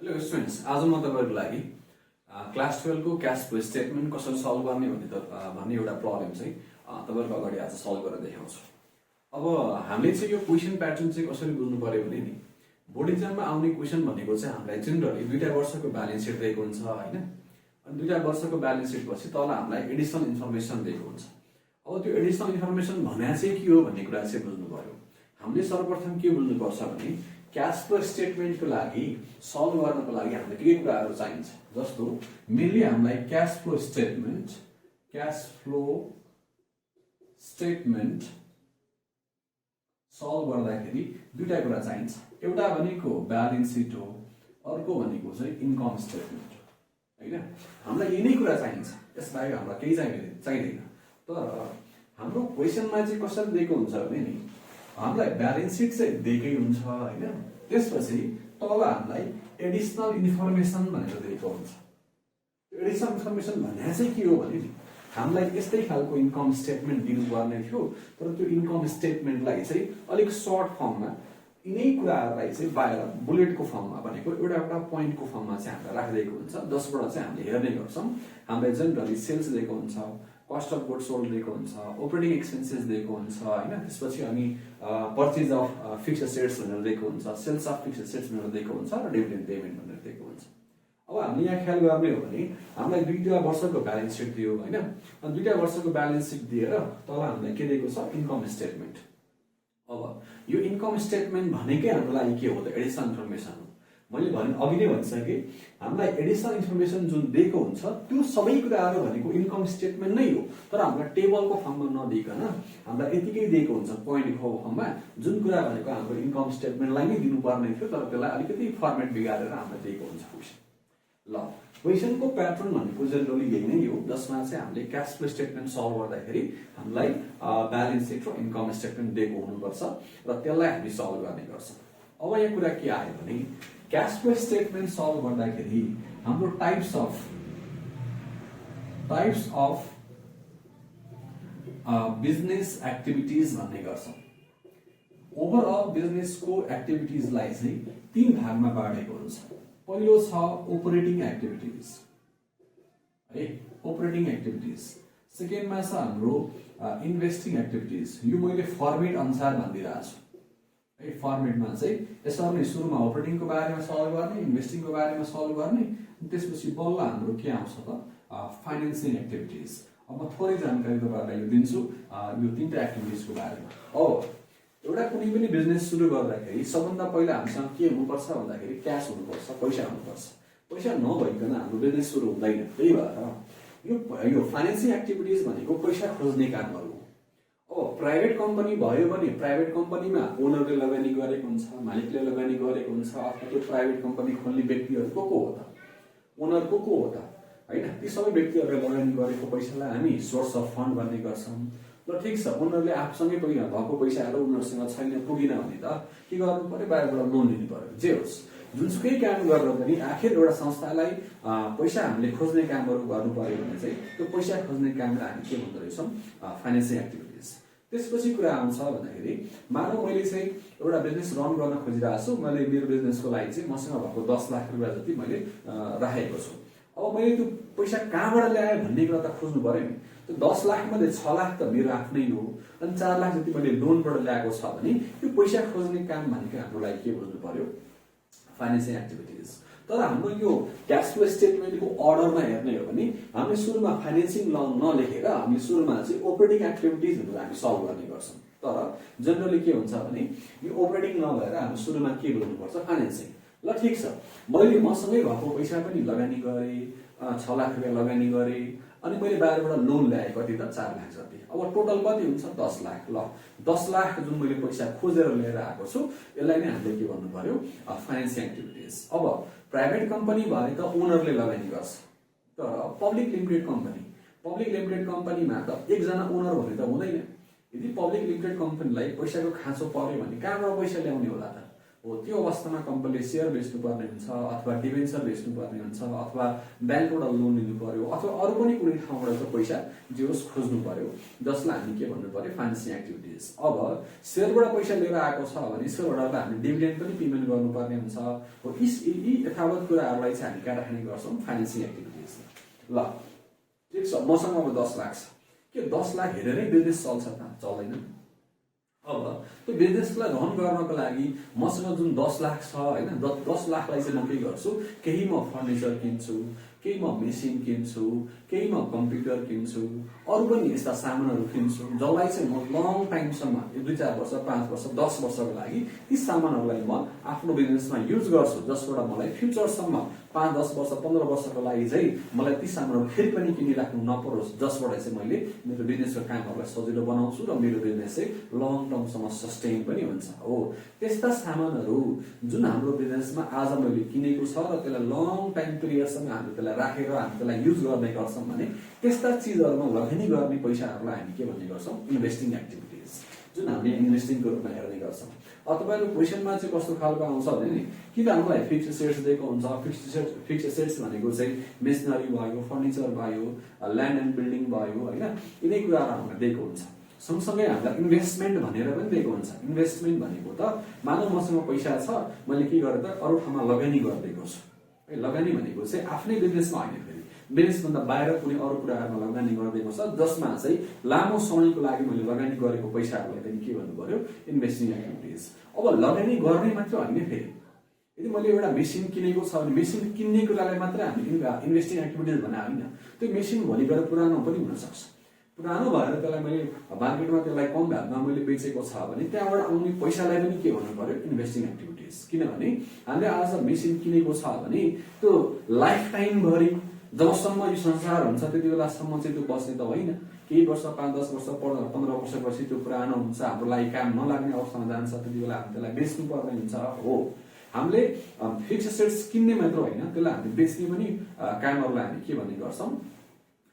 Hello students, आज म तपाईहरुको लागि क्लास 12 को क्याश फ्लो स्टेटमेन्ट कसरी सल्भ गर्ने भन्ने एउटा प्रब्लम चाहिँ तपाईहरुको अगाडि आज सल्भ गरेर देखाउँछु। अब हामीले चाहिँ यो क्वेशन प्याटर्न चाहिँ कसरी बुझ्नु पर्यो भने नि बोर्ड एक्जाममा आउने क्वेशन भनेको चाहिँ हामीलाई जनरली दुईटा वर्षको ब्यालेन्स सिट दिएको हुन्छ हैन। अनि दुईटा वर्षको ब्यालेन्स सिट पछि तल हामीलाई एडिसनल इन्फर्मेसन दिएको हुन्छ। अब त्यो एडिसनल इन्फर्मेसन भने चाहिँ के हो भन्ने कुरा चाहिँ बुझ्नु पर्यो। हामीले सर्वप्रथम के बुझ्नु पर्छ भने क्याश फ्लो स्टेटमेन्टको लागि सल्भ गर्नको लागि हामीलाई के कुराहरु चाहिन्छ। जस्तो मेनली हामीलाई क्याश फ्लो स्टेटमेन्ट सल्भ गर्दाखेरि दुईटा कुरा चाहिन्छ। एउटा भनेको ब्यालेन्स सिट हो, अर्को भनेको चाहिँ इन्कम स्टेटमेन्ट हो हैन। हामीलाई यही नै कुरा चाहिन्छ, यसबाहेक हामीलाई केही चाहिदैन। तर हाम्रो क्वेशनमा चाहिँ कसरी दिएको हुन्छ भने नि हामीलाई ब्यालेन्स सिट चाहिँ दिएकै हुन्छ हैन। त्यसपछि तल हामीलाई एडिसनल इन्फर्मेसन भनेर दिएको हुन्छ। एडिसनल इन्फर्मेसन भन्ने चाहिँ के हो भने नि हामीलाई यस्तै खालको इन्कम स्टेटमेन्ट दिनुपर्ने थियो, तर त्यो इन्कम स्टेटमेन्टलाई चाहिँ अलिक सर्ट फर्ममा यिनै कुराहरुलाई चाहिँ बाहिर बुलेटको फर्ममा भनेको एउटा पोइन्टको फर्ममा चाहिँ हामीलाई राखिदिएको हुन्छ, जसबाट चाहिँ हामीले हेर्ने गर्छौं। हामीलाई जनरली सेल्स दिएको हुन्छ, कस्ट अफ गुड्स सोल्ड दिएको हुन्छ, अपरेटिङ एक्सपेन्सेस दिएको हुन्छ हैन। त्यसपछि अनि परचेज अफ फिक्स्ड एसेट्स भनेर दिएको हुन्छ, सेल्स अफ फिक्स्ड एसेट्स भनेर दिएको हुन्छ र डिभिडेन्ड पेमेन्ट भनेर दिएको हुन्छ। अब हामीले यहाँ ख्याल गर्ने हो भने हामीलाई दुईटा वर्षको ब्यालेन्स सिट दियो हैन। अनि दुईटा वर्षको ब्यालेन्स सिट दिएर तल हामीलाई के दिएको छ, इन्कम स्टेटमेन्ट। अब यो इन्कम स्टेटमेन्ट भनेकै हाम्रो लागि के हो त, एडिसनल इन्फर्मेसन हो। मैले अघि नै भनिसके हामीलाई एडिसनल इन्फर्मेसन जुन दिएको हुन्छ त्यो सबै कुराहरु भनेको इन्कम स्टेटमेन्ट नै हो, तर हामीलाई टेबलको फर्ममा नदिकन हामीलाई यतिकै दिएको हुन्छ पोइन्टको फर्ममा, जुन कुरा भनेको हाम्रो इन्कम स्टेटमेन्टलाई नै दिनुपर्ने थियो, तर त्यसलाई अलिकति फर्मेट बिगारेर हामीलाई दिएको हुन्छ क्वेशन। ल क्वेशनको प्याटर्न भनेको जनरली यही नै हो, जसमा चाहिँ हामीले क्याश फ्लो स्टेटमेन्ट सल्भ गर्दाखेरि हामीलाई ब्यालेन्स सिट र इन्कम स्टेटमेन्ट दिएको हुनुपर्छ र त्यसलाई हामी सल्भ गर्ने गर्छौं। अब यहाँ कुरा के आयो भने क्याश फ्लो स्टेटमेन्ट सल्भ गर्दाखेरि हाम्रो टाइप्स अफ बिजनेस एक्टिभिटीज भन्ने गर्छौं। ओभरअल बिजनेसको एक्टिभिटीजलाई चाहिँ तीन भागमा बाँडेको हुन्छ। पहिलो छ अपरेटिङ एक्टिभिटीज है, अपरेटिङ एक्टिभिटीज। सेकेन्डमा छ हाम्रो इन्भेस्टिङ एक्टिभिटीज। यो मैले फर्मेट अनुसार भनिदिरहेको छु है। फर्मेटमा चाहिँ यसरी नै सुरुमा अपरेटिङको बारेमा सल्भ गर्ने, इन्भेस्टिङको बारेमा सल्भ गर्ने, त्यसपछि बल्ल हाम्रो के आउँछ त फाइनान्सिङ एक्टिभिटीज। अब म थोरै जानकारी तपाईहरुलाई यो दिन्छु यो तीनटा एक्टिभिटीजको बारेमा। अब एउटा कुनै पनि बिजनेस सुरु गर्दाखेरि सबभन्दा पहिला हामीसँग के हुनुपर्छ भन्दाखेरि क्याश हुनुपर्छ, पैसा हुनुपर्छ। पैसा नभइकन हाम्रो बिजनेस सुरु हुँदैन। त्यही भएर यो फाइनान्सिङ एक्टिभिटीज भनेको पैसा खोज्ने कामहरु हो। अब प्राइभेट कम्पनी भयो भने प्राइभेट कम्पनीमा ओनरले लगानी गरेको हुन्छ, मालिकले लगानी गरेको हुन्छ, अथवा त्यो प्राइभेट कम्पनी खोल्ने व्यक्तिहरु को हो त, ओनर को हो त हैन। ती सबै व्यक्तिहरुले लगानी गरेको पैसालाई हामी सोर्स अफ फन्ड भन्ने गर्छौं। ल ठीक छ, उनीहरुले आफूसँगै भएको पैसाहरु उनीहरुसँग छैन, पुगिन भने त के गर्नु पर्यो, बाहिरबाट लोन लिनु पर्यो। जे होस्, जुनसुकै काम गरेर पनि आखिर एउटा संस्थालाई पैसा हामीले खोज्ने कामहरु गर्नु पर्यो भने चाहिँ त्यो पैसा खोज्ने कामलाई हामी के भन्दो रहेछौं, फाइनान्सिङ एक्टिभिटीज। त्यसपछि कुरा आउँछ भन्दाखेरि मानौ मैले चाहिँ एउटा बिजनेस रन गर्न खोजिरहेको छु, मैले मेरो बिजनेसको लागि चाहिँ मसँग भएको 10 लाख रुपैयाँ जति मैले राखेको छु। अब मैले त्यो पैसा कहाँबाट ल्याए भन्ने कुरा त खोज्नु पर्यो नि। त्यो 10 लाख मध्ये 6 लाख त मेरो आफ्नै हो, अनि 4 लाख जति मैले लोनबाट ल्याएको छ भने त्यो पैसा खोज्ने काम भनेको हाम्रो लागि के बुझ्नु पर्यो, फाइनान्सिङ एक्टिभिटीज। तर हाम्रो यो क्याश फ्लो स्टेटमेन्टको अर्डरमा हेर्ने हो भने हामीले सुरुमा फाइनान्सिङ नलेखेर हामी सुरुमा चाहिँ अपरेटिङ एक्टिभिटीज भनेर हामी सल्भ गर्ने गर्छौं। तर जनरली के हुन्छ भने यो अपरेटिङ नभएर हामी सुरुमा के बुझ्नुपर्छ, फाइनान्सिङ। ल ठीक छ, मैले मसँगै भएको पैसा पनि लगानी गरे, 6 लाख रुपैयाँ लगानी गरे, अनि मैले बाहिरबाट लोन ल्याए कति त 4 लाख जति। अब टोटल कति हुन्छ, 10 लाख। ल 10 लाख जुन मैले पैसा खोजेर लिएर आएको छु यसलाई नै हामीले के भन्नु पर्यो, फाइनान्सिङ एक्टिभिटीज। अब प्राइभेट कम्पनी भए त ओनरले लगानी गर्छ, तर पब्लिक लिमिटेड कम्पनीमा त एकजना ओनर भने त हुँदैन। यदि पब्लिक लिमिटेड कम्पनीलाई पैसाको खाँचो पर्यो भने कहाँबाट पैसा ल्याउने होला त, हो त्यो अवस्थामा कम्पनीले सेयर बेच्नुपर्ने हुन्छ अथवा डिभेन्चर बेच्नुपर्ने हुन्छ अथवा ब्याङ्कबाट लोन लिनु पर्यो अथवा अरू पनि कुनै ठाउँबाट चाहिँ पैसा जे होस् खोज्नु पर्यो जसलाई हामी के भन्नु पर्यो फाइनेन्सिङ एक्टिभिटिज। अब सेयरबाट पैसा लिएर आएको छ भने सेयरबाट हामी डिभिडेन्ड पनि पेमेन्ट गर्नुपर्ने हुन्छ। हो यी यथावत कुराहरूलाई चाहिँ हामी कहाँ राख्ने गर्छौँ फाइनेन्सिङ एक्टिभिटिज। ल ठिक छ, मसँग अब 10 लाख छ, के 10 लाख हेरेरै बिजनेस चल्छ त? चल्दैन। अब त्यो बिजनेसलाई रन गर्नको लागि मसँग जुन 10 लाख छ हैन, 10 लाखलाई चाहिँ म के गर्छु, केही म फर्निचर किन्छु, केही म मेसिन किन्छु, केही म कम्प्युटर किन्छु, अरू पनि यस्ता सामानहरू किन्छु जसलाई चाहिँ म लङ टाइमसम्म 2-4 वर्ष 5 वर्ष 10 वर्षको लागि ती सामानहरूलाई म आफ्नो बिजनेसमा युज गर्छु, जसबाट मलाई फ्युचरसम्म 5-10 वर्ष 15 वर्षको लागि चाहिँ मलाई ती सामानहरू फेरि पनि किनिराख्नु नपरोस्, जसबाट चाहिँ मैले मेरो बिजनेसको कामहरूलाई सजिलो बनाउँछु र मेरो बिजनेस चाहिँ लङ टर्मसम्म सस्टेन पनि हुन्छ। हो त्यस्ता सामानहरू जुन हाम्रो बिजनेसमा आज मैले किनेको छ र त्यसलाई लङ टाइम पिरियडसम्म हामी त्यसलाई राखेर हामी त्यसलाई युज गर्ने गर्छौँ भने त्यस्ता चिजहरूमा लगानी गर्ने पैसाहरूलाई हामी के भन्ने गर्छौँ, इन्भेस्टिङ एक्टिभिटिज, जुन हामीले इन्भेस्टिङको रूपमा हेर्ने गर्छौँ। तपाईँको क्वेसनमा चाहिँ कस्तो खालको आउँछ भने नि, कि त हामीलाई फिक्स्ड एसेट्स दिएको हुन्छ, फिक्स्ड एसेट्स भनेको चाहिँ मेसिनरी भयो, फर्निचर भयो, ल्यान्ड एन्ड बिल्डिङ भयो होइन, यिनै कुराहरू हामीलाई दिएको हुन्छ। सँगसँगै हामीलाई इन्भेस्टमेन्ट भनेर पनि दिएको हुन्छ। इन्भेस्टमेन्ट भनेको त मानव मसँग पैसा छ, मैले के गरेँ त अरू ठाउँमा लगानी गरिदिएको छु। लगानी भनेको चाहिँ आफ्नै बिजनेसमा होइन, फेरि बिजनेसभन्दा बाहिर कुनै अरू कुराहरूमा लगानी गरिदिएको छ, जसमा चाहिँ लामो समयको लागि मैले लगानी गरेको पैसाहरूलाई पनि के भन्नु पर्यो, इन्भेस्टिङ एक्टिभिटिज। अब लगानी गर्ने मात्र होइन, फेरि यदि मैले एउटा मेसिन किनेको छ भने मेसिन किन्ने कुरालाई मात्र हामी इन्भेस्टिङ एक्टिभिटिज भने होइन, त्यो मेसिन भोलि गएर पुरानो पनि हुनसक्छ। पुरानो भएर त्यसलाई मैले मार्केटमा त्यसलाई कम भावमा मैले बेचेको छ भने त्यहाँबाट आउने पैसालाई पनि के भन्नु पर्यो, इन्भेस्टिङ एक्टिभिटिज। किनभने हामीले आज मेसिन किनेको छ भने त्यो लाइफ टाइमभरि जबसम्म यो संसार हुन्छ त्यति बेलासम्म चाहिँ त्यो बस्ने त होइन। केही वर्ष 5-10 वर्ष 15 वर्षपछि त्यो पुरानो हुन्छ, हाम्रो लागि काम नलाग्ने अवस्थामा जान्छ, त्यति बेला हामी त्यसलाई बेच्नु पर्ने हुन्छ। हो हामीले फिक्स्ड एसेट्स किन्ने मात्र होइन, त्यसलाई हामीले बेच्ने पनि कामहरूलाई हामी के भन्ने गर्छौँ,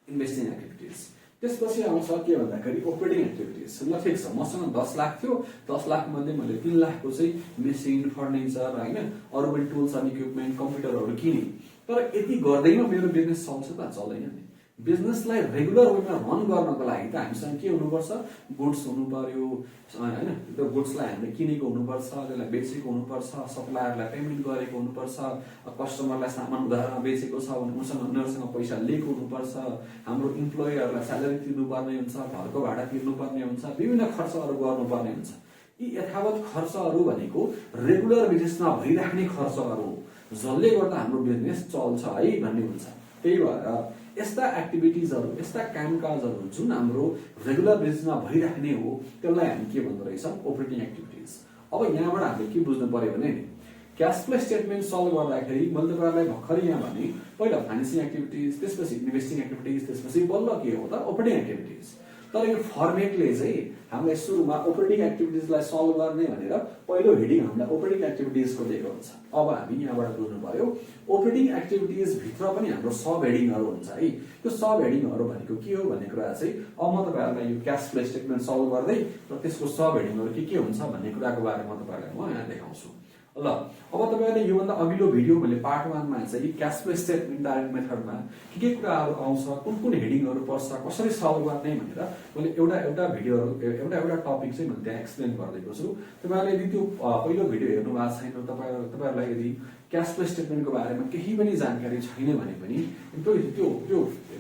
इन्भेस्टिङ एक्टिभिटिज। त्यसपछि आउँछ के भन्दाखेरि अपरेटिङ एक्टिभिटिज। ल ठिक छ, मसँग 10 लाख थियो, 10 लाख मध्ये मैले 3 लाखको चाहिँ मेसिन, फर्निचर होइन, अरू पनि टुल्स एन्ड इक्विपमेन्ट, कम्प्युटरहरू किने। तर यति गर्दैमा मेरो बिजनेस चल्छ त? चल्दैन नि। बिजनेसलाई रेगुलर वेमा रन गर्नको लागि त हामीसँग के हुनुपर्छ, गुड्स हुनु पर्यो होइन, त्यो गुड्सलाई हामीले किनेको हुनुपर्छ, त्यसलाई बेचेको हुनुपर्छ, सप्लायरलाई पेमेन्ट गरेको हुनुपर्छ, कस्टमरलाई सामान उधारमा बेचेको छ भने उनीहरूसँग पैसा लिएको हुनुपर्छ, हाम्रो इम्प्लोयरहरूलाई स्यालेरी तिर्नुपर्ने हुन्छ, घरको भाडा तिर्नुपर्ने हुन्छ, विभिन्न खर्चहरू गर्नुपर्ने हुन्छ। यी यथावत खर्चहरू भनेको रेगुलर बिजनेसमा भइराख्ने खर्चहरू हो, जसले गर्दा हाम्रो बिजनेस चल्छ है भन्ने हुन्छ। त्यही भएर यस्ता एक्टिभिटिजहरू, यस्ता कामकाजहरू जुन हाम्रो रेगुलर बिजनेसमा भइराख्ने हो त्यसलाई हामी के भन्दो रहेछौँ, अपरेटिङ एक्टिभिटिज। अब यहाँबाट हामीले के बुझ्नु पर्यो भने क्यास फ्लो स्टेटमेन्ट सल्भ गर्दाखेरि मैले तपाईँलाई भर्खरै यहाँ भने पहिला फाइनेन्सिङ एक्टिभिटिज, त्यसपछि इन्भेस्टिङ एक्टिभिटिज, त्यसपछि बल्ल के हो त अपरेटिङ एक्टिभिटिज। तर यो फर्मेटले चाहिँ हामीलाई सुरुमा अपरेटिङ एक्टिभिटिजलाई सल्भ गर्ने भनेर पहिलो हेडिङ हामीलाई अपरेटिङ एक्टिभिटिजको दिएको हुन्छ। अब हामी यहाँबाट बुझ्नु पर्यो अपरेटिङ एक्टिभिटिज भित्र पनि हाम्रो सब हेडिङहरू हुन्छ है। त्यो सब हेडिङहरू भनेको के हो भन्ने कुरा चाहिँ अब म तपाईँहरूलाई यो क्यास फ्लो स्टेटमेन्ट सल्भ गर्दै र त्यसको सब हेडिङहरू के हुन्छ भन्ने कुराको बारेमा तपाईँहरूलाई म यहाँ देखाउँछु। ल अब तपाईहरुले योभन्दा अघिल्लो भिडियो मैले पार्ट 1 मा चाहिँ क्याश फ्लो स्टेटमेन्ट डाइरेक्ट मेथडमा के कुराहरू आउँछ, कुन हेडिङहरू पर्छ, कसरी सल्भ गर्ने भनेर मैले एउटा भिडियोहरू एउटा टपिक चाहिँ मैले त्यहाँ एक्सप्लेन गरिदिएको छु। तपाईहरुले यदि त्यो पहिलो भिडियो हेर्नु भएको छैन, तपाईहरुलाई यदि क्याश फ्लो स्टेटमेन्टको बारेमा केही पनि जानकारी छैन भने पनि त्यो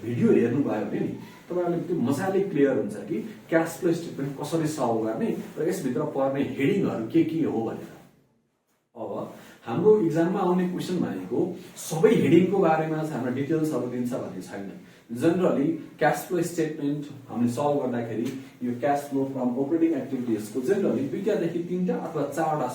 भिडियो हेर्नु भयो भने नि तपाईहरुले त्यो मजाले क्लियर हुन्छ कि क्याश फ्लो स्टेटमेन्ट कसरी सल्भ गर्ने र यसभित्र पर्ने हेडिङहरू के हो भनेर। अब हाम्रो एक्जाममा आउने क्वेशन भनेको सबै हेडिङको बारेमा चाहिँ हाम्रो डिटेल्सहरू दिन्छ भन्ने छैन। जनरली क्याश फ्लो स्टेटमेन्ट हामीले सल्भ गर्दाखेरि यो क्याश फ्लो फ्रम अपरेटिङ एक्टिभिटिजको जनरली 2 देखि 3 अथवा 4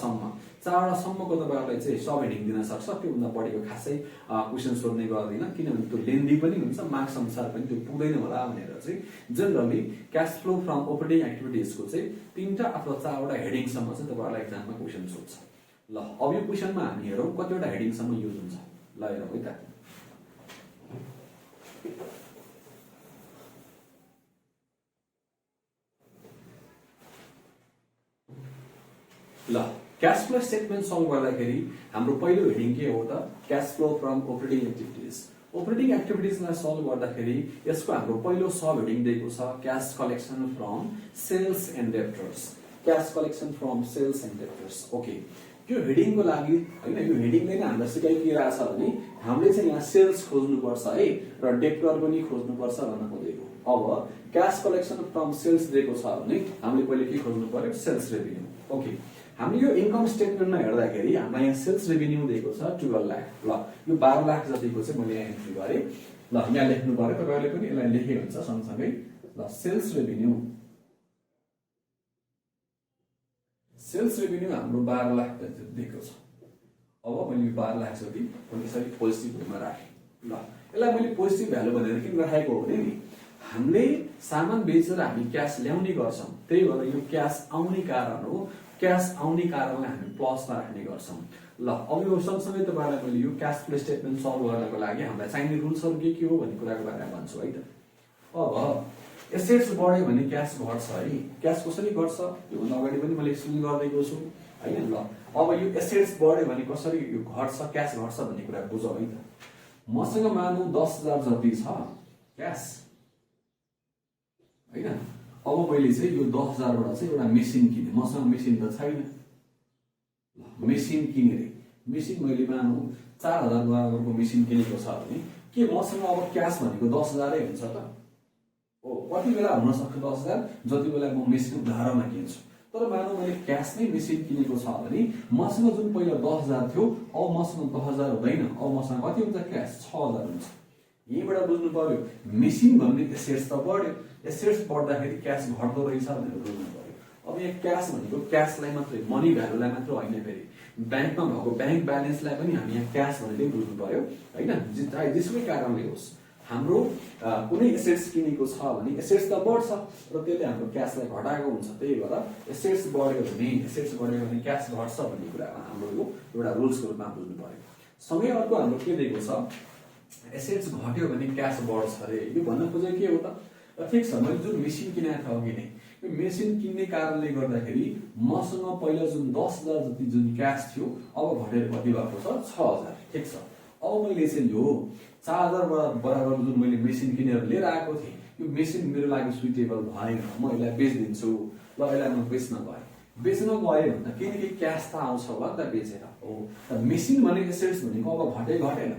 सम्मको तपाईहरुलाई चाहिँ सब हेडिङ दिन सक्छ। त्योभन्दा बढीको खासै क्वेशन सोध्ने गर्दैन, किनभने त्यो लेन्दी पनि हुन्छ, मार्क्स अनुसार पनि त्यो पुग्दैन होला भनेर चाहिँ generally cash flow from operating एक्टिभिटिजको चाहिँ 3 अथवा 4 हेडिङसम्म चाहिँ तपाईहरुलाई एक्जाममा क्वेशन सोध्छ। ल अब यो क्वेशनमा हामी हेरौँ कतिवटा हेडिङसम्म युज हुन्छ। ल हेरौँ है त। ल क्याश फ्लो स्टेटमेन्ट सल्भ गर्दाखेरि हाम्रो पहिलो हेडिङ के हो त cash flow from operating activities. Operating एक्टिभिटिजलाई सल्भ गर्दाखेरि यसको हाम्रो पहिलो सब हेडिङ दिएको छ cash collection from sales and debtors. Cash collection from sales and debtors. Okay, यो हेडिङको लागि हैन, यो हेडिङले नै हामीलाई सिकाइदिइरहेछ भने हामीले चाहिँ यहाँ सेल्स खोज्नुपर्छ है र डेब्टर पनि खोज्नुपर्छ भन्न खोजेको। अब क्याश कलेक्सन फ्रम सेल्स दिएको छ भने हामीले पहिले के खोज्नु पर्यो? Sales revenue. ओके, हामीले यो इन्कम स्टेटमेन्टमा हेर्दाखेरि हामीलाई यहाँ सेल्स रेभिन्यू दिएको छ 12 लाख। ल, यो 12 लाख जतिको चाहिँ मैले यहाँ एन्ट्री गरेँ। ल, यहाँ लेख्नु पर्यो, तपाईहरुले पनि यसलाई लेखे हुन्छ सँगसँगै। ल, सेल्स रेभिन्यू हाम्रो 12 लाख दिएको छ। अब मैले 12 लाख जति यसरी पोजिटिभ भ्यालुमा राखेँ। ल, यसलाई मैले पोजिटिभ भ्यालु भनेर किन राखेको हो भने नि हामीले सामान बेचेर हामी क्यास ल्याउने गर्छौं, त्यही भएर यो क्यास आउने कारण हो। क्यास आउने कारणलाई हामी प्लसमा राख्ने गर्छौं। ल, अब यो सँगसँगै तपाईहरुलाई मैले यो क्याश फ्लो स्टेटमेन्ट सल्भ गर्नको लागि हामीलाई चाहिने रुल्सहरु के हो भन्ने कुराको बारेमा भन्छु है त। अब एसेट्स बढ्यो भने क्यास घट्छ है। क्यास कसरी घट्छ यो भन्दा अगाडि पनि मैले एक्सप्लेन गर्दैको छु हैन। ल, अब यो एसेट्स बढ्यो भने कसरी यो घट्छ, क्यास घट्छ भन्ने कुरा बुझौँ है त। मसँग मानौ 10,000 जति छ क्यास हैन। अब मैले चाहिँ यो 10,000 बाट चाहिँ एउटा मेसिन किने। मसँग मेसिन त छैन। ल, मेसिन किने रे। मेसिन मैले मानौ 4,000 बराबरको मेसिन किनेको छ भने के मसँग अब क्यास भनेको 10,000 नै हुन्छ त? हो, कति बेला हुन सक्छ 10,000 जति बेला म मेसिन उधारमा किन्छु। तर मानौ मैले क्यास नै मेसिन किनेको छ भने मसँग जुन पहिला 10,000 थियो अब मसँग 10,000 हुँदैन। अब मसँग कति हुन्छ? क्यास 6,000 हुन्छ। यहीबाट बुझ्नु पर्यो मेसिन भन्ने एसेट्स त बढ्यो, एसेट्स बढ्दाखेरि क्यास घट्दो रहेछ भनेर बुझ्नु पर्यो। अब यहाँ क्यास भनेको क्यासलाई मात्रै, मनी भ्यालुलाई मात्र होइन, फेरि ब्याङ्कमा भएको ब्याङ्क ब्यालेन्सलाई पनि हामी यहाँ क्यास भनेर बुझ्नु पर्यो हैन। चाहे जेसुकै कारणले होस् हाम्रो कुनै एसेट्स किनेको छ भने एसेट्स त बढ्छ र त्यसले हाम्रो क्यासलाई घटाएको हुन्छ। त्यही भएर एसेट्स बढ्यो भने क्यास घट्छ भन्ने कुरामा हाम्रो यो एउटा रुल्सको रूपमा बुझ्नु पर्यो। सँगै अर्को हाम्रो के दिएको छ? एसेट्स घट्यो भने क्यास बढ्छ रे। यो भन्न खोजेको के हो त? ठिक छ, मैले जुन मेसिन किनेको थिएँ अघि नै, यो मेसिन किन्ने कारणले गर्दाखेरि मसँग पहिला जुन 10,000 जति जुन क्यास थियो अब घटेर कति भएको छ? 6,000। ठिक छ, अब मैले चाहिँ यो 4,000 बराबर जुन मैले मेसिन किनेर लिएर आएको थिएँ यो मेसिन मेरो लागि सुइटेबल भएन, म यसलाई बेच्दिन्छु। ल, यसलाई म बेच्न गएँ भन्दा केही न केही क्यास त आउँछ होला नि त बेचेर। हो, मेसिन भने एसेट्स भनेको अब घटेन।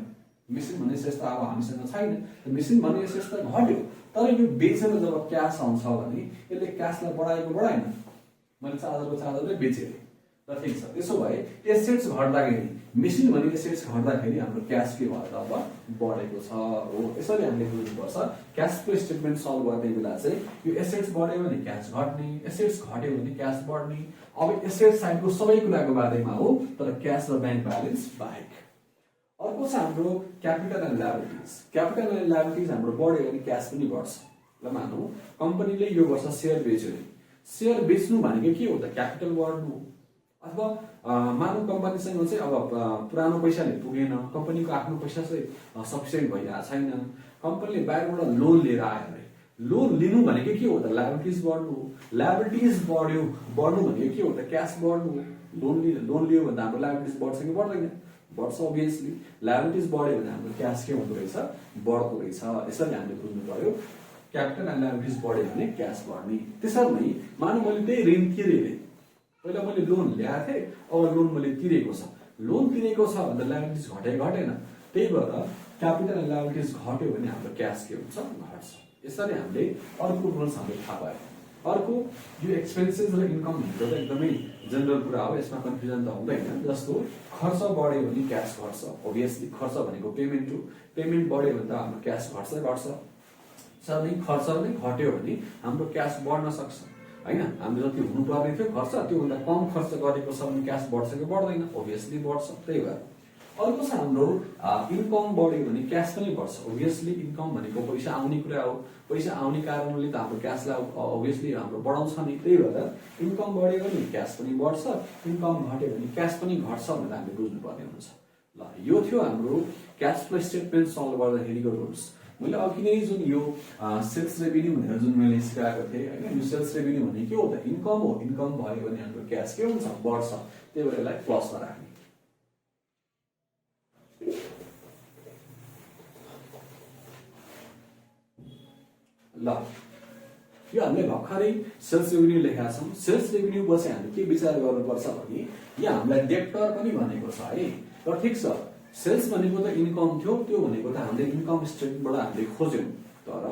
मेसिन भन्ने एसेट्स त अब हामीसँग छैन। मेसिन भन्ने एसेट्स त घट्यो, तर यो बेचेर जब क्यास आउँछ भने यसले क्यासलाई बढाएको बढाएन। मैले 4,000 नै बेचेँ र ठिक छ। त्यसो भए एसेट्स घट्दाखेरि, मेसिन भन्ने एसेट्स घट्दाखेरि हाम्रो क्यास के भयो त? अब बढेको छ। हो, यसरी हामीले बुझ्नुपर्छ। क्याश फ्लो स्टेटमेन्ट सल्भ गर्ने बेला चाहिँ यो एसेट्स बढ्यो भने क्यास घट्ने, एसेट्स घट्यो भने क्यास बढ्ने। अब एसेट्स साइडको सबै कुराको बारेमा हो, तर क्यास र ब्याङ्क ब्यालेन्स बाहेक। अर्को छ हाम्रो capital and liabilities. Capital and liabilities हाम्रो बढ्यो भने क्यास पनि बढ्छ। ल, मानौ कम्पनीले यो वर्ष सेयर बेच्यो रे। सेयर बेच्नु भनेको के हो त? क्यापिटल बढ्नु। अथवा मानव कम्पनीसँग चाहिँ अब पुरानो पैसाले पुगेन, कम्पनीको आफ्नो पैसा चाहिँ सफिसियन्ट भइरहेको छैन, कम्पनीले बाहिरबाट लोन लिएर आयो अरे। लोन लिनु भनेको के हो त? लायबिलिटिज बढ्नु। लायबिलिटिज बढ्नु भनेको के हो त? क्यास बढ्नु। लोन लियो भने हाम्रो लायबिलिटिज बढ्छ कि बढ्दैन? बढ्छ अभियसली। लायबिलिटिज बढ्यो भने हाम्रो क्यास के हुँदो रहेछ? बढ्दो रहेछ। यसरी हामीले बुझ्नु पर्यो। क्यापिटल एन्ड लायबिलिटिज बढ्यो भने क्यास बढ्ने। त्यसरी नै मानौ मैले त्यही ऋण तिरेँ, पहिला मैले लोन ल्याएको थिएँ, अब लोन मैले तिरेको छ। लोन तिरेको छ भन्दा लायबिलिटिज घटेन। त्यही भएर क्यापिटल एन्ड लायबिलिटिज घट्यो भने हाम्रो क्यास के हुन्छ? घट्छ। यसरी हामीले अर्को रुल्स हामीले थाहा पायौँ। अर्को यो एक्सपेन्सेस र इन्कम भनेको त एकदमै जनरल कुरा हो, यसमा कन्फ्युजन त हुँदैन। जस्तो खर्च बढ्यो भने क्यास घट्छ। अभियसली खर्च भनेको पेमेन्ट हो, पेमेन्ट बढ्यो भने त हाम्रो क्यास घट्छ। सबै खर्च नै घट्यो भने हाम्रो क्यास बढ्न सक्छ हैन। हामीले जति हुनुपर्ने थियो खर्च त्योभन्दा कम खर्च गरेको छ भने क्यास बढ्छ कि बढ्दैन? अभियसली बढ्छ। त्यही भएर अर्को छ हाम्रो इन्कम बढ्यो भने क्यास पनि बढ्छ। अभियसली इन्कम भनेको पैसा आउने कुरा हो, पैसा आउने कारणले त हाम्रो क्यासलाई अभियसली हाम्रो बढाउँछ नि। त्यही भएर इन्कम बढ्यो भने क्यास पनि बढ्छ, इन्कम घट्यो भने क्यास पनि घट्छ भनेर हामीले बुझ्नुपर्ने हुन्छ। ल, यो थियो हाम्रो cash flow statement solve गर्दाखेरिको rules. मैले अघि नै जुन यो सेल्स रेभिन्यू भनेर जुन मैले सिकाएको थिएँ हैन, यो सेल्स रेभिन्यू भने के हो त? इन्कम हो। इन्कम भयो भने हाम्रो क्यास के हुन्छ? बढ्छ। त्यही भएर यसलाई प्लसमा राख्ने। ल यो हामीले भर्खरै सेल्स रेभिन्यू लेखेका छौँ। सेल्स रेभिन्यू पछि हामीले के विचार गर्नुपर्छ भने यहाँ हामीलाई डेप्टर पनि भनेको छ है। र ठिक छ, सेल्स भनेको त इन्कम थियो, त्यो भनेको त हामीले इन्कम स्टेटमेन्टबाट हामीले खोज्यौँ। तर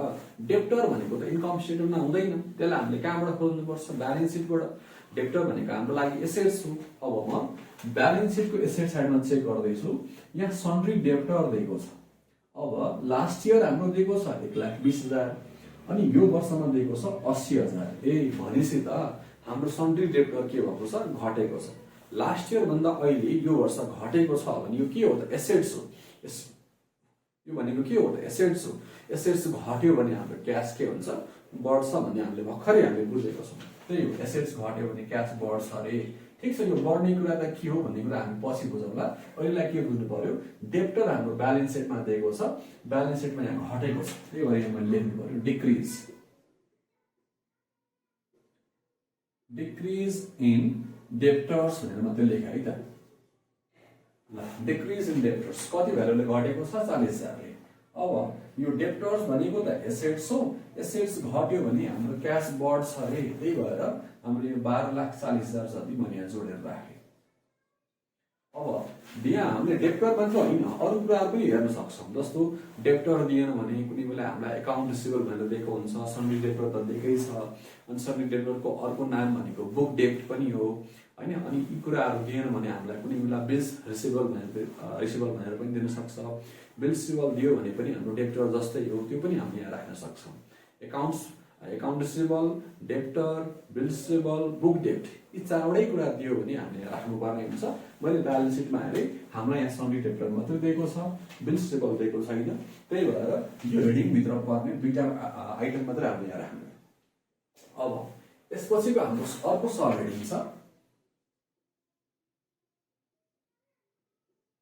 डेप्टर भनेको त इन्कम स्टेटमेन्टमा हुँदैन, त्यसलाई हामीले कहाँबाट खोज्नुपर्छ? ब्यालेन्स सिटबाट। डेप्टर भनेको हाम्रो लागि एसेट्स हो। अब म ब्यालेन्स सिटको एसेट साइडमा चेक गर्दैछु, यहाँ सन्ड्री डेप्टर दिएको छ। अब लास्ट इयर हाम्रो दिएको छ 1,20,000 अनि यो वर्षमा दिएको छ 80,000। भनेपछि त हाम्रो सन्ड्री डेप्टर के भएको छ? घटेको छ। लास्ट इयर भन्दा अहिले यो वर्ष घटेको छ भने यो के हो त? एसेट्स हो। यो भनेको के हो त? एसेट्स हो। एसेट्स घट्यो भने हाम्रो क्याश के हुन्छ? बढ्छ भन्ने हामीले भर्खरै हामीले बुझेको छौँ। त्यही हो, एसेट्स घट्यो भने क्याश बढ्छ अरे। ठिक छ, यो बढ्ने कुरा त के हो भन्ने कुरा हामी पछि बुझौँला। अहिलेलाई के बुझ्नु पर्यो? डेप्टर हाम्रो ब्यालेन्स सिटमा दिएको छ, ब्यालेन्स सिटमा यहाँ घटेको छ, त्यही भएर यहाँ मैले लेख्नु पर्यो डिक्रिज। डिक्रिज इन डेप्टर्स भनेर मात्रै लेखेँ है त। ल, डिक्रिज इन डेप्टर्स कति भ्यालुले घटेको छ? 40,000ले। अब यो डेप्टर्स भनेको त एसेट्स हो, एसेट्स घट्यो भने हाम्रो क्याश बढ्छ अरे। त्यही भएर हामीले यो 12,40,000 जति मैले यहाँ जोडेर राखेँ। अब यहाँ हामीले डेप्टर मात्र होइन, अरू कुराहरू पनि हेर्न सक्छौँ। जस्तो डेप्टर दिएन भने कुनै बेला हामीलाई एकाउन्ट रिसिभेबल भनेर दिएको हुन्छ, सन्ड्री डेप्टर त दिएकै छ। अनि सन्ड्री डेप्टरको अर्को नाम भनेको बुक डेप्ट पनि हो होइन। अनि यी कुराहरू दिएन भने हामीलाई कुनै बेला बिल्स रिसिभेबल भनेर पनि दिन सक्छ। बिल्स रिसिभेबल दियो भने पनि हाम्रो डेप्टर जस्तै हो, त्यो पनि हामीले यहाँ राख्न सक्छौँ। Account receivable, debtor, bill receivable, book डेप्ट, यी चारवटै कुरा दियो भने हामीले राख्नुपर्ने हुन्छ। मैले ब्यालेन्स सिटमा हेरेँ, हाम्रो यहाँ सन्ड्री डेप्टर मात्रै दिएको छ, बिल रिसिभेबल दिएको छैन। त्यही भएर यो हेडिङभित्र पर्ने दुईटा आइटम मात्रै हामीले यहाँ राख्नु। अब यसपछिको हाम्रो अर्को सब हेडिङ छ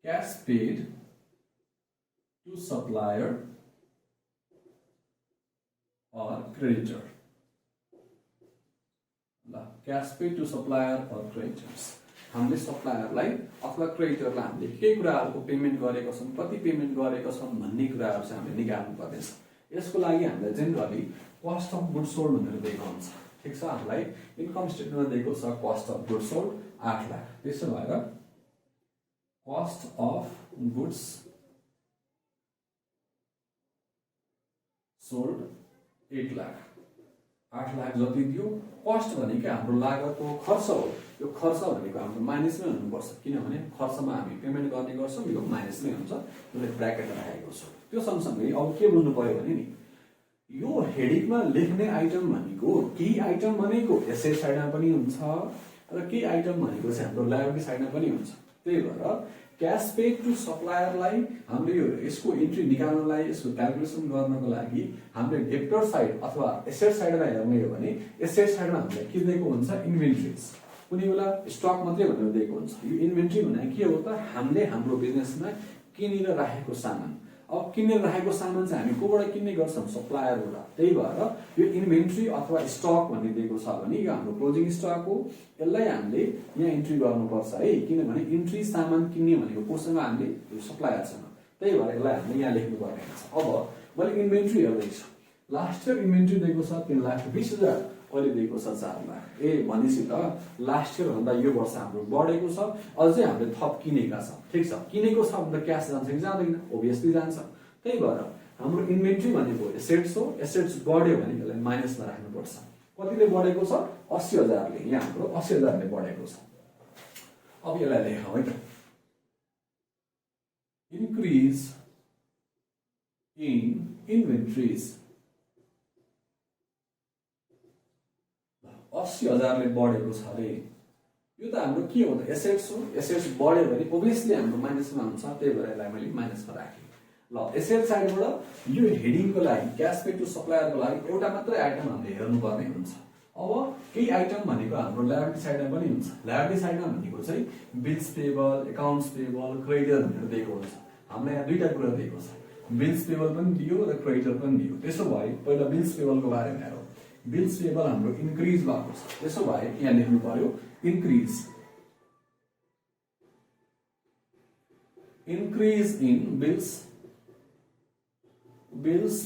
cash paid to supplier or creditor. Cash paid to supplier or creditors. हामीले सप्लायरलाई अथवा क्रेडिटरलाई हामीले के कुराहरूको पेमेन्ट गरेका छौँ, कति पेमेन्ट गरेका छौँ भन्ने कुराहरू चाहिँ हामीले निकाल्नु पर्नेछ। यसको लागि हामीलाई generally cost of goods sold भनेर दिएको हुन्छ। ठिक छ, हामीलाई इन्कम स्टेटमेन्टमा दिएको छ cost of goods sold 8 lakh. त्यसो भएर cost of goods sold 8 lakh. 8 lakh जति दियो। कस्ट भनेको हाम्रो लागत हो, खर्च हो। यो खर्च भनेको हाम्रो माइनसमै हुनुपर्छ, किनभने खर्चमा हामी पेमेन्ट गर्ने गर्छौँ, यो माइनसमै हुन्छ। मैले ब्र्याकेट राखेको छु। त्यो सँगसँगै अब के बुझ्नु पर्यो भने नि यो हेडिङमा लेख्ने आइटम भनेको केही आइटम भनेको एसेट साइडमा पनि हुन्छ र केही आइटम भनेको चाहिँ हाम्रो लायबिलिटी साइडमा पनि हुन्छ। त्यही भएर क्याश पेड टु सप्लायरलाई हामीले यो यसको एन्ट्री निकाल्नलाई, यसको क्यालकुलेसन गर्नको लागि हामीले डेप्टर साइड अथवा एसेट साइडमा हेर्ने हो भने एसेट साइडमा हामीलाई के दिएको हुन्छ? इन्भेन्ट्रिज। कुनै बेला स्टक मात्रै भनेर दिएको हुन्छ। यो इन्भेन्ट्री भनेको के हो त? हामीले हाम्रो बिजनेसमा किनेर राखेको सामान। अब किनेर राखेको सामान चाहिँ हामी कोबाट किन्ने गर्छौँ? सप्लायरबाट। त्यही भएर यो इन्भेन्ट्री अथवा स्टक भन्ने दिएको छ भने यो हाम्रो क्लोजिङ स्टक हो। यसलाई हामीले यहाँ इन्ट्री गर्नुपर्छ है, किनभने इन्ट्री सामान किन्ने भनेको कोसँग? हामीले सप्लायरसँग। त्यही भएर यसलाई हामीले यहाँ लेख्नु पर्ने हुन्छ। अब मैले इन्भेन्ट्री हेर्दैछु, लास्ट इयर इन्भेन्ट्री दिएको छ 3,20,000, अहिले दिएको छ 4 लाख। भनेपछि त लास्ट इयर भन्दा यो वर्ष हाम्रो बढेको छ, अझै हामीले थप किनेका छौँ। ठिक छ, किनेको छ भने त क्यास जान्छ कि जाँदैन? ओभियसली जान्छ। त्यही भएर हाम्रो इन्भेन्ट्री भनेको एसेट्स हो, एसेट्स बढ्यो भने यसलाई माइनसमा राख्नुपर्छ। कतिले बढेको छ? 80,000ले। यहाँ हाम्रो 80,000ले बढेको छ। अब यसलाई लेखौँ है त। इन्क्रिज इन इन्भेन्ट्रिज 80,000ले बढेको छ अरे। यो त हाम्रो के हो त? एसेट्स हो। एसेट्स बढ्यो भने ओभियसली हाम्रो माइनसमा हुन्छ। त्यही भएर यसलाई मैले माइनसमा राखेँ। ल, एसेट साइडबाट यो हेडिङको लागि क्याश पेड टु सप्लायरको लागि एउटा मात्रै आइटम हामीले हेर्नुपर्ने हुन्छ। अब केही आइटम भनेको हाम्रो लायबिलिटी साइडमा पनि हुन्छ। लायबिलिटी साइडमा भनेको चाहिँ bills payable, accounts payable, creditor भनेर दिएको हुन्छ। हामीलाई यहाँ दुईटा कुरा दिएको छ, बिल्स पेबल पनि दियो र क्रेडिटर पनि दियो। त्यसो भए पहिला बिल्स पेबलको बारेमा हेरौँ। बिल्स पेबल हाम्रो इन्क्रिज भएको छ। त्यसो भए यहाँ लेख्नु पर्यो increase. increase in bills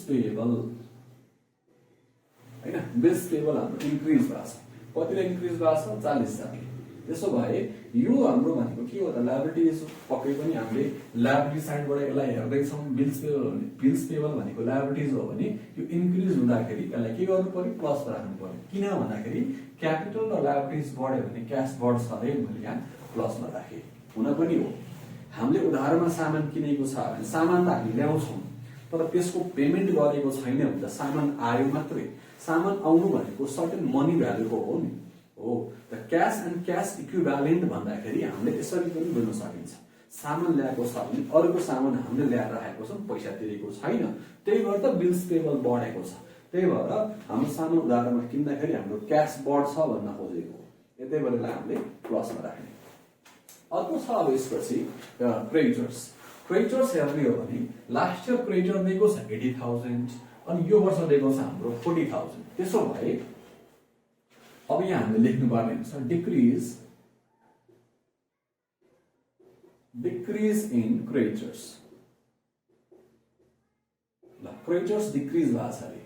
payable हैन बिल्स पेबल हाम्रो इन्क्रिज भएको छ कतिले इन्क्रिज भएको छ 40,000 त्यसो भए यो हाम्रो भनेको के हो त लायबिलिटीज पक्कै पनि हामीले लायबिलिटी साइडबाट यसलाई हेर्दै छौं बिल्स पेबल भनेको लायबिलिटीज हो भने यो इन्क्रिज हुँदाखेरि यसलाई के गर्नु पर्यो प्लस राख्नु पर्यो किन भन्दाखेरि क्यापिटल र लायबिलिटीज बढ्यो भने क्याश बढ्छ अरे मैले यहाँ प्लसमा राखे हुन पनि हो हामीले उधारमा सामान किनेको छ भने सामान त हामी ल्याउँछौं तर त्यसको पेमेन्ट गरेको छैन भने त सामान आयो मात्रै सामान आउनु भनेको सर्टेन मनी भ्यालुको हो नि हो the cash and cash equivalent भन्दाखेरि हामीले यसरी पनि बुझ्न सकिन्छ सामान ल्याएको छ भने अर्को सामान हामीले ल्याएर राखेको छौं पैसा तिरेको छैन त्यही भएर त बिल्स पेबल बढेको छ त्यही भएर हाम्रो सामान उधारमा किन्दाखेरि हाम्रो क्याश बढ्छ भन्न खोजेको यतै भएर हामीले प्लसमा राख्ने अर्को छ अब यसपछि क्रेडिटर्स हेर्ने हो भने लास्ट इयर क्रेडिटर दिएको छ 80,000 अनि यो वर्ष दिएको छ हाम्रो 40,000 त्यसो भए अब यहाँ हामीले लेख्नु पर्ने हुन्छ डिक्रिज इन क्रेडिटर्स ल क्रेडिटर्स डिक्रिज भएको छ अरे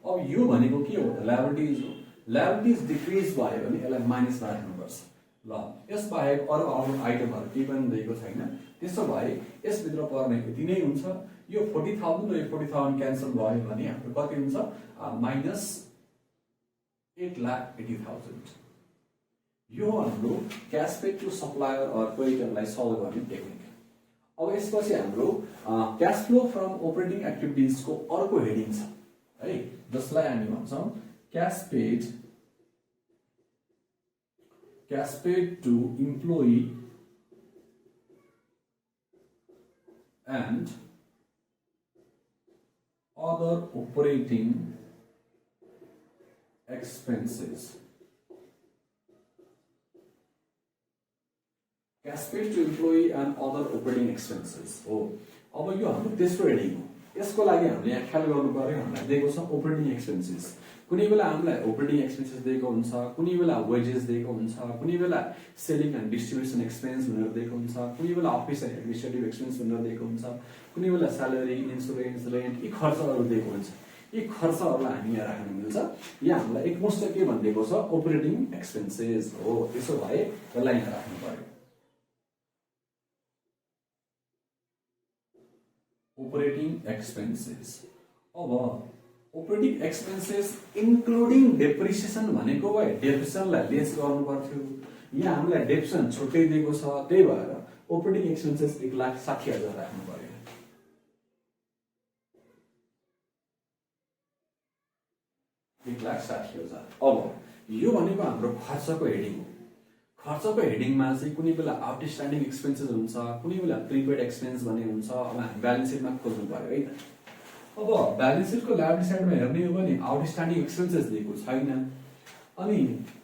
अब यो भनेको के हो त लायबिलिटीज हो लायबिलिटीज डिक्रिज भयो भने यसलाई माइनसमा राख्नुपर्छ ल यस बाहेक अरु आइटमहरु केही पनि दिएको छैन त्यसो भए यस भित्र पर्ने यति नै हुन्छ यो 40,000 र यो 40,000 क्यान्सल भयो भने हाम्रो कति हुन्छ माइनस 8,80,000 यो हाम्रो cash paid to supplier or क्रेडिटरलाई सल्भ गर्ने टेक्निक अब यसपछि हाम्रो cash flow from operating activities को अर्को हेडिङ छ है जसलाई हामी भन्छौं cash paid to employee and other operating expenses. Cash paid to employee and other operating expenses. हो अब यो हाम्रो तेस्रो हेडिङ हो यसको लागि हामीले यहाँ ख्याल गर्नु पर्यो हामीलाई दिएको छ अपरेटिङ एक्सपेन्सेस कुनै बेला हामीलाई अपरेटिङ एक्सपेन्सेस दिएको हुन्छ कुनै बेला वेजेस दिएको हुन्छ कुनै बेला सेलिङ एन्ड डिस्ट्रिब्युसन एक्सपेन्स भनेर दिएको हुन्छ कुनै बेला अफिस एन्ड एडमिनिस्ट्रेटिभ एक्सपेन्स भनेर दिएको हुन्छ कुनै बेला स्यालेरी इन्स्योरेन्स रेन्ट यी खर्चहरु दिएको हुन्छ यी खर्चहरुलाई हामी यहाँ राख्न मिल्छ यहाँ हामीलाई एकमुष्ट के भनिएको छ अपरेटिङ एक्सपेन्सेस हो त्यसो भए यसलाई यहाँ राख्नु पर्यो operating expenses अब operating expenses including depreciation भनेको भए डेप्रिसिएसनलाई लेस गर्नु पर्थ्यो यहाँ हामीलाई डेप्रिसिएसन छुट्टै दिएको छ त्यही भएर operating expenses 1,60,000 राख्नु पर्यो 1,60,000 अब यो भनेको हाम्रो खर्चको हेडिङ हो खर्चको हेडिङमा चाहिँ कुनै बेला आउटस्ट्यान्डिङ एक्सपेन्सेस हुन्छ कुनै बेला प्रिपेड एक्सपेन्स भन्ने हुन्छ अब हामी ब्यालेन्स सिटमा खोज्नु पर्यो है त अब ब्यालेन्स सिटको लायबिलिटी साइडमा हेर्ने हो भने आउटस्ट्यान्डिङ एक्सपेन्सेस दिएको छैन अनि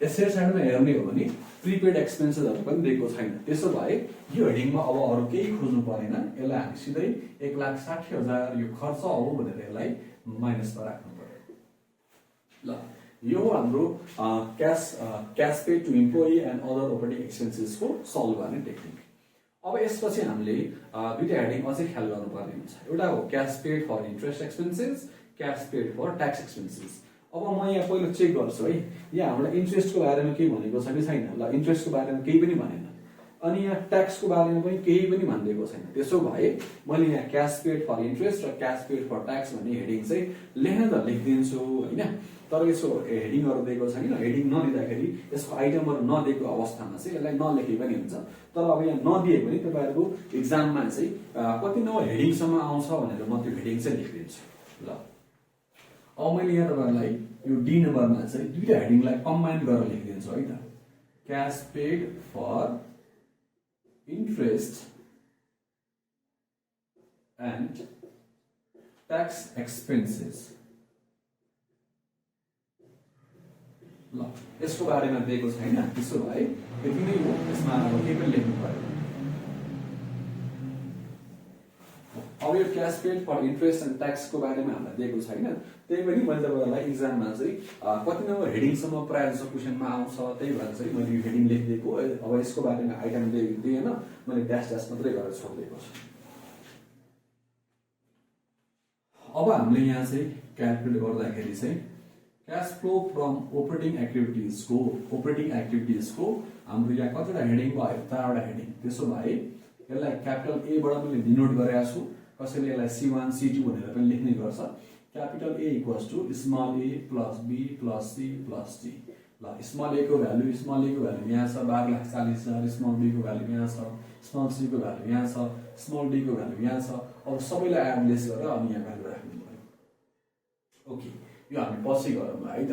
एसेट साइडमा हेर्ने हो भने प्रिपेड एक्सपेन्सेसहरु पनि दिएको छैन त्यसो भए यो हेडिङमा अब अरु केही खोज्नु परेन यसलाई हामी सिधै 1,60,000 यो खर्च हो भनेर यसलाई माइनसमा राख्नु पर्यो ल यो हाम्रो cash paid to employee and other operating expenses को सल्भ गर्ने टेक्निक अब यसपछि हामीले दुईटा हेडिङ अझै ख्याल गर्नुपर्ने हुन्छ एउटा हो cash paid for interest expenses cash paid for tax expenses अब म यहाँ पहिलो चेक गर्छु है यहाँ हामीलाई इन्ट्रेस्टको बारेमा केही भनेको छ कि छैन ल इन्ट्रेस्टको बारेमा केही पनि भनेन अनि यहाँ ट्याक्सको बारेमा पनि केही पनि भनिदिएको छैन त्यसो भए मैले यहाँ क्याश पेड फर इन्ट्रेस्ट र क्याश पेड फर ट्याक्स भन्ने हेडिङ चाहिँ लेख्न त लेखिदिन्छु हैन तर यसो हेडिङहरु दिएको छैन हेडिङ नदिँदाखेरि यसको आइटमहरु नदिएको अवस्थामा चाहिँ यसलाई नलेखे पनि हुन्छ तर अब यहाँ नदिए पनि तपाईहरुको एक्जाममा चाहिँ कति नम्बर हेडिङसम्म आउँछ भनेर म त्यो हेडिङ चाहिँ लेखिदिन्छु ल अब मैले यहाँ तपाईहरुलाई यो डी नम्बरमा चाहिँ दुईटा हेडिङलाई कम्बाइन गरेर लेखिदिन्छु है त cash paid for interest and tax expenses ल यसको बारेमा दिएको छैन त्यसो भए यति नै हो यसमा अब के पनि लेख्नु पर्यो अब यो cash paid for interest and tax को बारेमा हामीलाई दिएको छैन त्यही पनि मैले तपाईहरुलाई एक्जाममा चाहिँ कति नम्बर हेडिङसम्म प्राय जसो क्वेशनमा आउँछ त्यही भएर चाहिँ मैले यो हेडिङ लेखिदिएको अब यसको बारेमा आइटम दिएन मैले ड्यास ड्यास मात्रै गरेर छोडिदिएको छु अब हामीले यहाँ चाहिँ क्याल्कुलेट गर्दाखेरि चाहिँ क्याश फ्लो फ्रम अपरेटिङ एक्टिभिटिजको हाम्रो यहाँ कतिवटा हेडिङ भयो 4वटा हेडिङ। त्यसो भए यसलाई क्यापिटल ए बाट मैले डिनोट गरेको छु, कसैले यसलाई C1 C2 भनेर पनि लेख्ने गर्छ। Capital A equals to small a plus b plus c plus d। ल स्मल a को भ्यालु यहाँ छ 12,40,000, स्मल b को भ्यालु यहाँ छ, स्मल c को भ्यालु यहाँ छ, स्मल d को भ्यालु यहाँ छ। अब सबैलाई एडलेस गरेर अनि यहाँ भ्यालु राख्नु पर्यो। ओके, यो हामी पछि गरौँ है त।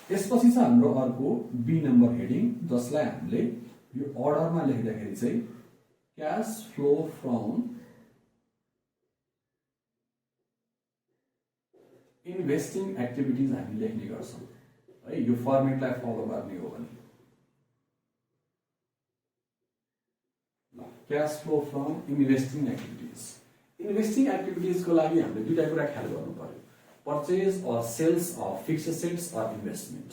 त्यसपछि चाहिँ हाम्रो अर्को बी नम्बर हेडिङ, जसलाई हामीले यो अर्डरमा लेख्दाखेरि चाहिँ cash flow from investing activities हामी लेख्ने गर्छौँ है। यो फर्मेटलाई फलो गर्ने हो भने क्याश फ्लो फ्रम इन्भेस्टिङ एक्टिभिटिजको लागि हामीले दुईटा कुरा ख्याल गर्नु पर्यो। पर्चेज और सेल्स अफ फिक्स्ड एसेट्स और इन्भेस्टमेन्ट,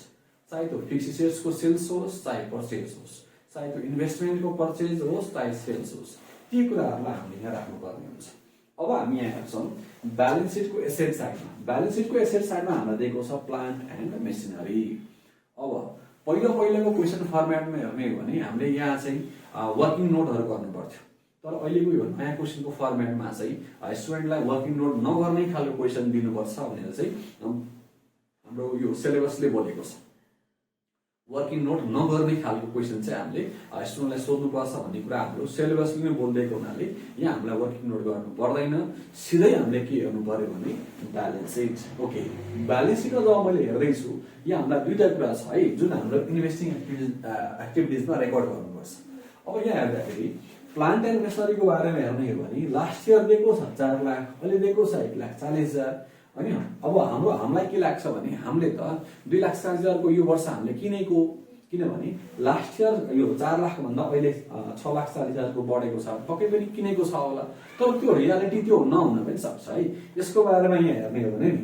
चाहे त्यो फिक्स्ड एसेट्स को सेल्स होस् चाहे पर्चेज होस्, चाहे त्यो इन्भेस्टमेन्ट को पर्चेज होस् चाहे सेल्स होस्, ती कुराहरूलाई हामीले यहाँ राख्नुपर्ने हुन्छ। अब हामी यहाँ हेर्छौँ ब्यालेन्स सिट को एसेट साइडमा हामीलाई दिएको छ प्लान्ट एन्ड मेसिनरी। अब पहिलोको क्वेशन फर्मेटमा हेर्ने हो भने हामीले यहाँ चाहिँ वर्किङ नोटहरू गर्नु पर्थ्यो, तर अहिलेको यो नयाँ क्वेशनको फर्मेटमा चाहिँ स्टुडेन्टलाई वर्किङ नोट नगर्नै खालको क्वेशन दिनुपर्छ भनेर चाहिँ हाम्रो यो सिलेबसले बोलेको छ। वर्किङ नोट नगर्ने खालको क्वेशन चाहिँ हामीले स्टुडेन्टलाई सोध्नुपर्छ भन्ने कुरा हाम्रो सिलेबसले नै बोलिदिएको हुनाले यहाँ हामीलाई वर्किङ नोट गर्नु पर्दैन, सिधै हामीले के हेर्नु पर्यो भने ब्यालेन्स सिट। ओके, ब्यालेन्स सिटमा जब मैले हेर्दैछु यहाँ हामीलाई दुईटा कुरा छ है, जुन हाम्रो इन्भेस्टिङ एक्टिभिटिजमा रेकर्ड गर्नुपर्छ। अब यहाँ हेर्दाखेरि प्लान्ट एन्ड मेसिनरीको बारेमा हेर्ने हो भने लास्ट इयर दिएको छ 4 लाख, अहिले दिएको छ 1,40,000 हैन। अब हामीलाई के लाग्छ भने हामीले त 2,40,000 को यो वर्ष हामीले किनेको, किनभने लास्ट इयर यो 4 लाख भन्दा अहिले 6,40,000 को बढेको छ, पक्कै पनि किनेको छ होला, तर त्यो रियालिटी त्यो नहुन पनि सक्छ है। यसको बारेमा यहाँ हेर्ने हो भने नि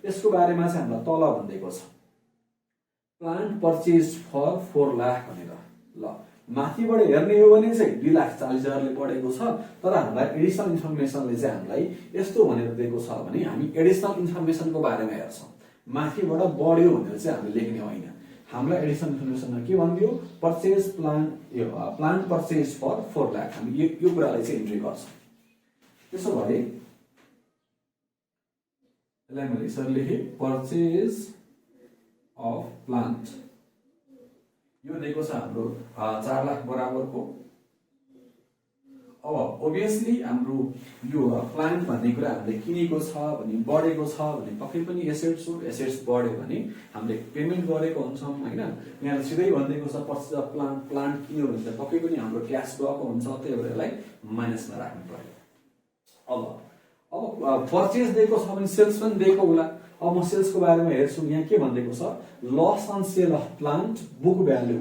यसको बारेमा चाहिँ हामीलाई तल भन्दैको छ प्लान्ट परचेज फर 4 लाख भनेर। ल माथिबाट हेर्ने हो भने चाहिँ 2,40,000 ले बढेको छ, तर हामीलाई एडिसनल इन्फर्मेसनले चाहिँ हामीलाई यस्तो भनेर दिएको छ भने हामी एडिसनल इन्फर्मेसनको बारेमा हेर्छौँ। माथिबाट बढ्यो भनेर चाहिँ हामीले लेख्ने होइन, हामीलाई एडिसनल इन्फर्मेसनमा के भनिदियो प्लान्ट परचेज फर 4 लाख, हामी यो कुरालाई चाहिँ इन्ट्री गर्छौँ। त्यसो भए यसलाई मैले यसरी लेखेँ परचेज अफ प्लान्ट, यो दिएको छ हाम्रो 4 लाख बराबरको। अब ओभियसली हाम्रो यो प्लान्ट भन्ने कुरा हामीले किनेको छ भने बढेको छ भने पक्कै पनि एसेट्स हो, एसेट्स बढ्यो भने हामीले पेमेन्ट गरेको हुन्छौँ हैन। यहाँ सिधै भनिदिएको छ परचेज अफ प्लान्ट किन्यो भने त पक्कै पनि हाम्रो क्यास गएको हुन्छ, त्यही भएर यसलाई माइनसमा राख्नु पर्यो। अब परचेज दिएको छ भने सेल्स पनि दिएको होला। अब म सेल्स को बारेमा हेर्छु, यहाँ के भनिदिएको छ loss on sale of plant book value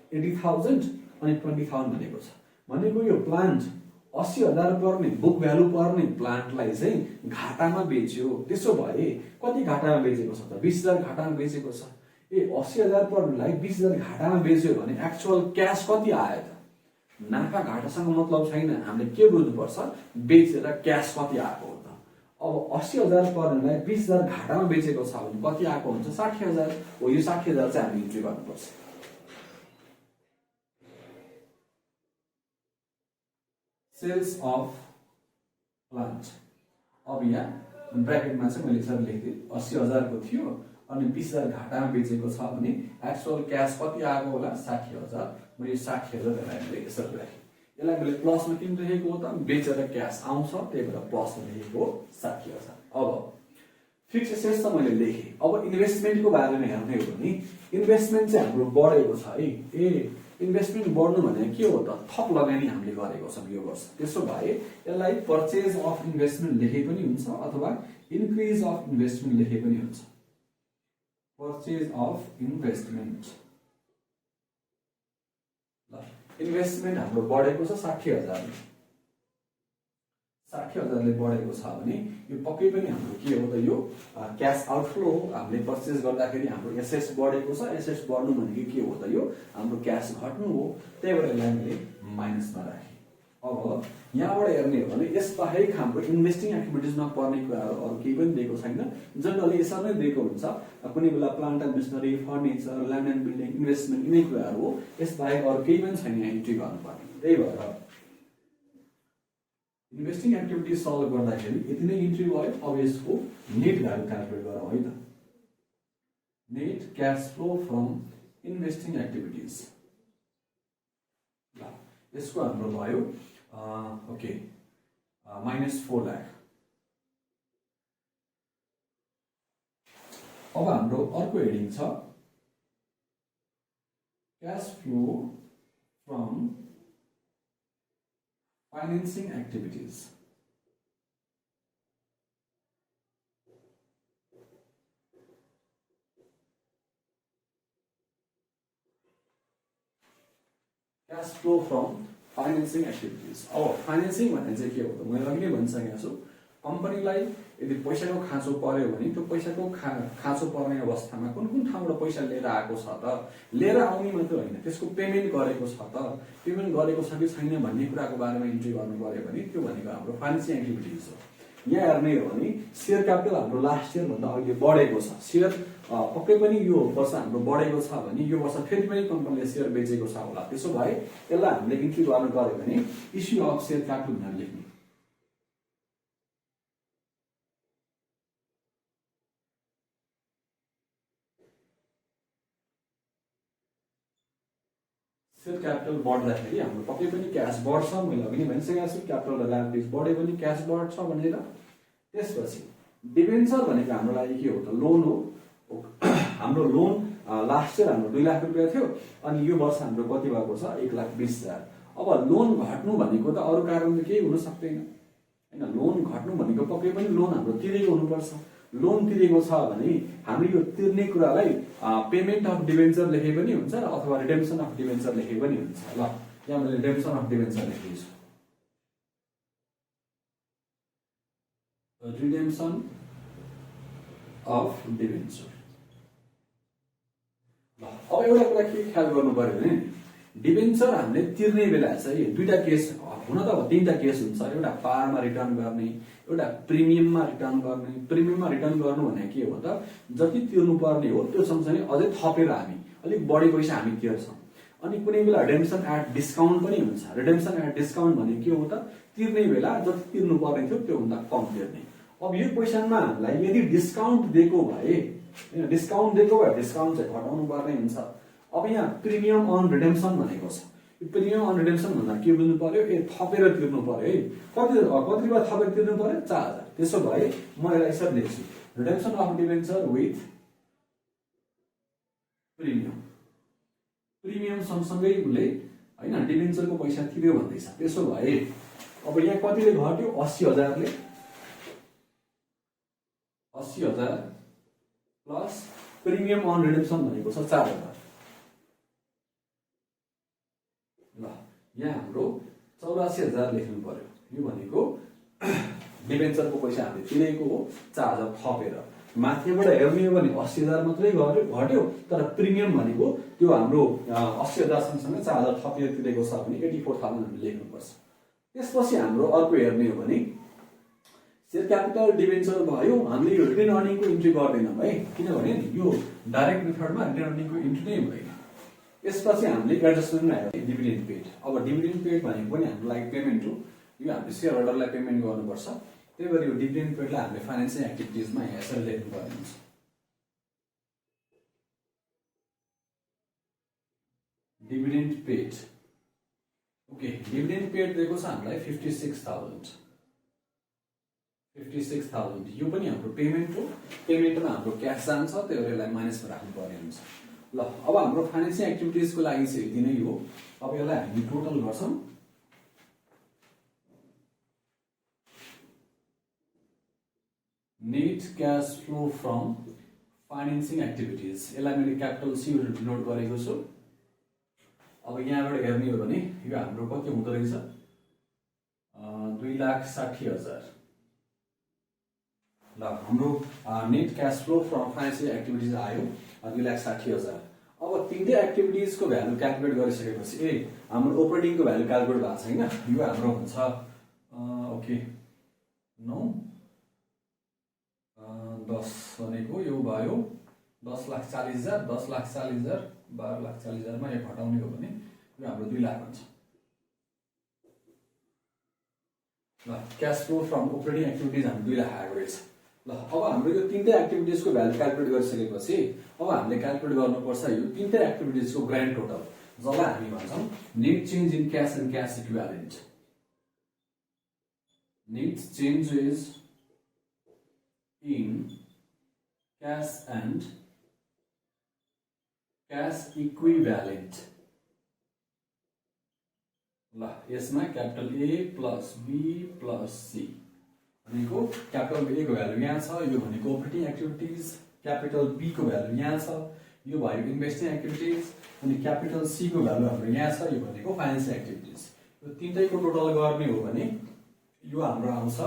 80,000 अनि 20,000 भनेको छ। भनेको यो प्लान्ट 80,000 पर्ने बुक भ्यालु पर्ने प्लान्टलाई चाहिँ घाटामा बेच्यो। त्यसो भए कति घाटामा बेचेको छ त 20,000 घाटामा बेचेको छ। 80,000 पर्नेलाई 20,000 घाटामा बेच्यो भने एक्चुअल क्यास कति आयो त? नाफा घाटासँग मतलब छैन, हामीले के बुझ्नुपर्छ बेचेर क्यास कति आएको हो त। अब 80,000 पर्नेलाई 20,000 घाटामा बेचेको छ भने कति आएको हुन्छ 60,000 हो। यो 60,000 चाहिँ हामी इन्ट्री गर्नुपर्छ। सेल्स अफ प्लान्ट, अब यहाँ ब्र्याकेटमा चाहिँ मैले यसरी लेख्दिएँ 80,000 को थियो अनि 20,000 घाटामा बेचेको छ भने एक्चुअल क्यास कति आएको होला 60,000। म यो 60,000 मैले यसरी राखेँ। यसलाई मैले प्लसमा किन लेखेको हो त बेचेर क्यास आउँछ, त्यही भएर प्लसमा लेखेको 60,000। अब फिक्स्ड एसेट्स त मैले लेखेँ। अब इन्भेस्टमेन्टको बारेमा हेर्ने हो भने इन्भेस्टमेन्ट चाहिँ हाम्रो बढेको छ है। इन्भेस्टमेन्ट बढ्नु भनेको के हो त थप लगानी हामीले गरेको छौँ यो वर्ष। त्यसो भए यसलाई परचेज अफ इन्भेस्टमेन्ट लेखे पनि हुन्छ अथवा इन्क्रिज अफ इन्भेस्टमेन्ट लेखे पनि हुन्छ। परचेज अफ इन्भेस्टमेन्ट, इन्भेस्टमेन्ट हाम्रो बढेको छ 60,000 ले। 60,000 ले बढेको छ भने यो पक्कै पनि हाम्रो के हो त यो क्यास आउटफ्लो हो। हामीले परचेज गर्दाखेरि हाम्रो एसेट्स बढेको छ, एसेट्स बढ्नु भनेको के हो त यो हाम्रो क्यास घट्नु हो। त्यही भएर यसलाई मैले माइनसमा राखेँ। अब यहाँबाट हेर्ने हो भने यसबाहेक हाम्रो इन्भेस्टिङ एक्टिभिटिजमा पर्ने कुराहरू अरू केही पनि दिएको छैन। जनरली यसरी नै दिएको हुन्छ, कुनै बेला plant and machinery, furniture, land and building, investment यिनै कुराहरू हो। यसबाहेक अरू केही पनि छैन यहाँ इन्ट्री गर्नुपर्ने। त्यही भएर इन्भेस्टिङ एक्टिभिटिज सल्भ गर्दाखेरि यति नै इन्ट्री भयो। अब यसको नेट भ्यालु क्यालकुलेट गरौँ है त। Net cash flow from investing activities, यसको हाम्रो भयो ओके -4 लाख। अब हाम्रो अर्को हेडिङ छ cash flow from financing activities. Cash flow from financing activities. अब फाइनेन्सिङ भन्ने चाहिँ के हो त, मैले अघि नै भनिसकेको छु, कम्पनीलाई यदि पैसाको खाँचो पर्यो भने त्यो पैसाको खाँचो पर्ने अवस्थामा कुन कुन ठाउँबाट पैसा लिएर आएको छ त, लिएर आउने मात्र होइन त्यसको पेमेन्ट गरेको छ त, पेमेन्ट गरेको छ कि छैन भन्ने कुराको बारेमा इन्ट्री गर्नु पर्यो भने त्यो भनेको हाम्रो फाइनेन्सिङ एक्टिभिटिज हो। यहाँ हेर्ने हो भने सेयर क्यापिटल हाम्रो लास्ट इयर भन्दा अहिले बढेको छ। सेयर पक्कै पनि यो वर्ष हाम्रो बढेको छ भने यो वर्ष फेरि पनि कम्पनीले सेयर बेचेको छ होला। त्यसो भए यसलाई हामीले इन्ट्री गर्नु पर्यो भने इस्यु अफ सेयर क्यापिटल भनेर लेख्ने। सेयर क्यापिटल बढ्दाखेरि हाम्रो पक्कै पनि क्यास बढ्छ। मैले अघि नै भनिसकेको छु क्यापिटल र लायबिलिटिज बढ्यो भने क्यास बढ्छ भनेर। त्यसपछि डिबेन्चर भनेको हाम्रो लागि के हो त, लोन हो। हाम्रो लोन लास्ट इयर हाम्रो 2 लाख रुपियाँ थियो अनि यो वर्ष हाम्रो कति भएको छ 1,20,000। अब लोन घट्नु भनेको त अरू कारण त केही हुन सक्दैन हैन। लोन घट्नु भनेको पक्कै पनि लोन हाम्रो तिरेको हुनुपर्छ। लोन तिरेको छ भने हामीले यो तिर्ने कुरालाई पेमेन्ट अफ डिबेन्चर लेखे पनि हुन्छ अथवा रिडेम्पसन अफ डिबेन्चर लेखे पनि हुन्छ। ल यहाँ मैले रिडेम्पसन अफ डिबेन्चर लेखेको छु। Redemption of debenture. अब एउटा कुरा के ख्याल गर्नु पर्यो भने डिबेन्चर हामीले तिर्ने बेला चाहिँ दुईटा केस हुन त 3टा केस हुन्छ। एउटा पारमा रिटर्न गर्ने, एउटा प्रिमियममा रिटर्न गर्ने। प्रिमियममा रिटर्न गर्नु भने के हो त, जति तिर्नु पर्ने हो त्यो सँगसँगै अझै थपेर हामी अलिक बढी पैसा हामी तिर्छौँ। अनि कुनै बेला रिडेम्पसन एट डिस्काउन्ट पनि हुन्छ। रिडेम्पसन एट डिस्काउन्ट भने के हो त, तिर्ने बेला जति तिर्नु पर्ने थियो त्योभन्दा कम तिर्ने। अब यो क्वेसनमा हामीलाई यदि डिस्काउन्ट दिएको भए डिस्काउन्ट चाहिँ घटाउनु पर्ने हुन्छ। अब यहाँ प्रिमियम अन रिडेम्पसन भनेको छ। यो प्रिमियम अन रिडेम्पसन भन्दा के बुझ्नु पर्यो, थपेर तिर्नु पर्यो है। कति रुपियाँ थपेर तिर्नु पर्यो 4,000। त्यसो भए म यसलाई यसरी लेख्छु, redemption of debenture with premium. Premium सँगसँगै उसले हैन डिबेन्चरको पैसा तिर्यो भन्दैछ। त्यसो भए अब यहाँ कतिले घट्यो 80,000 ले 80,000 प्लस प्रिमियम अन रिडेम्पसन भनेको छ 4,000। ल यहाँ हाम्रो 84,000 लेख्नु पर्यो। यो भनेको डिबेन्चरको पैसा हामीले तिरेको हो 4,000 थपेर। माथिबाट हेर्ने हो भने 80,000 मात्रै घट्यो, तर प्रिमियम भनेको त्यो हाम्रो 80,000 सँगसँगै 4,000 थपेर तिरेको छ भने 84,000 हामीले लेख्नुपर्छ। त्यसपछि हाम्रो अर्को हेर्ने हो भने सेयर क्यापिटल डिबेन्चर भयो। हामीले यो रिटेन अर्निङको इन्ट्री गर्दैनौँ है, किनभने यो डाइरेक्ट मेथडमा रिटेन अर्निङको इन्ट्री नै भएन। यसपछि हामीले एडजस्टमेन्ट आयो डिभिडेन्ड पेड। अब डिभिडेन्ड पेड भनेको पनि हाम्रो लागि पेमेन्ट हो। यो हामीले सेयर होल्डरलाई पेमेन्ट गर्नुपर्छ। त्यही भएर यो डिभिडेन्ड पेडलाई हामीले फाइनेन्सियल एक्टिभिटिजमा यहाँ यसरी लेख्नु पर्ने हुन्छ। Dividend paid okay, dividend paid दिएको छ हामीलाई 56,000। 56,000 यो पनि हाम्रो पेमेन्ट हो। पेमेन्टमा हाम्रो क्यास जान्छ, त्यही भएर यसलाई माइनसमा राख्नु पर्ने हुन्छ। ल अब हाम्रो फाइनेन्सियल एक्टिभिटिजको लागि चाहिँ यति नै हो। अब यसलाई हामी टोटल गर्छौँ। Net cash flow from financing activities, यसलाई मैले क्यापिटल सी नोट गरेको छु। अब यहाँबाट हेर्ने हो भने यो हाम्रो कति हुँदो रहेछ 2,60,000। ल हाम्रो net cash flow from financial activities आयो 2,60,000। अब तीनटै एक्टिभिटिजको भ्यालु क्याल्कुलेट गरिसकेपछि हाम्रो अपरेटिङको भ्यालु क्याल्कुलेट भएको छैन। यो हाम्रो हुन्छ ओके 9 10 भनेको यो भयो 10,40,000 10,40,000 12,40,000 मा यो घटाउने हो भने यो हाम्रो 2 लाख हुन्छ। ल cash flow from operating activities हाम्रो 2 लाख आएको रहेछ। ल अब हाम्रो यो तीनटै एक्टिभिटिजको भ्यालु क्याल्कुलेट गरिसकेपछि अब हामीले क्याल्कुलेट गर्नुपर्छ यो तीनटै एक्टिभिटिजको ग्रान्ड टोटल, जसलाई हामी भन्छौं net change in cash and cash equivalent. Net changes in cash and cash equivalent. ल यसमा capital A plus B plus C भनेको क्यापिटल A को भ्यालु यहाँ छ, यो भनेको अपरेटिङ एक्टिभिटिज, क्यापिटल B को भ्यालु यहाँ छ, यो भयो इन्भेस्टिङ एक्टिभिटिज, अनि क्यापिटल C को भ्यालु हाम्रो यहाँ छ, यो भनेको फाइनेन्सियल एक्टिभिटिज। यो तीनटैको टोटल गर्ने हो भने यो हाम्रो आउँछ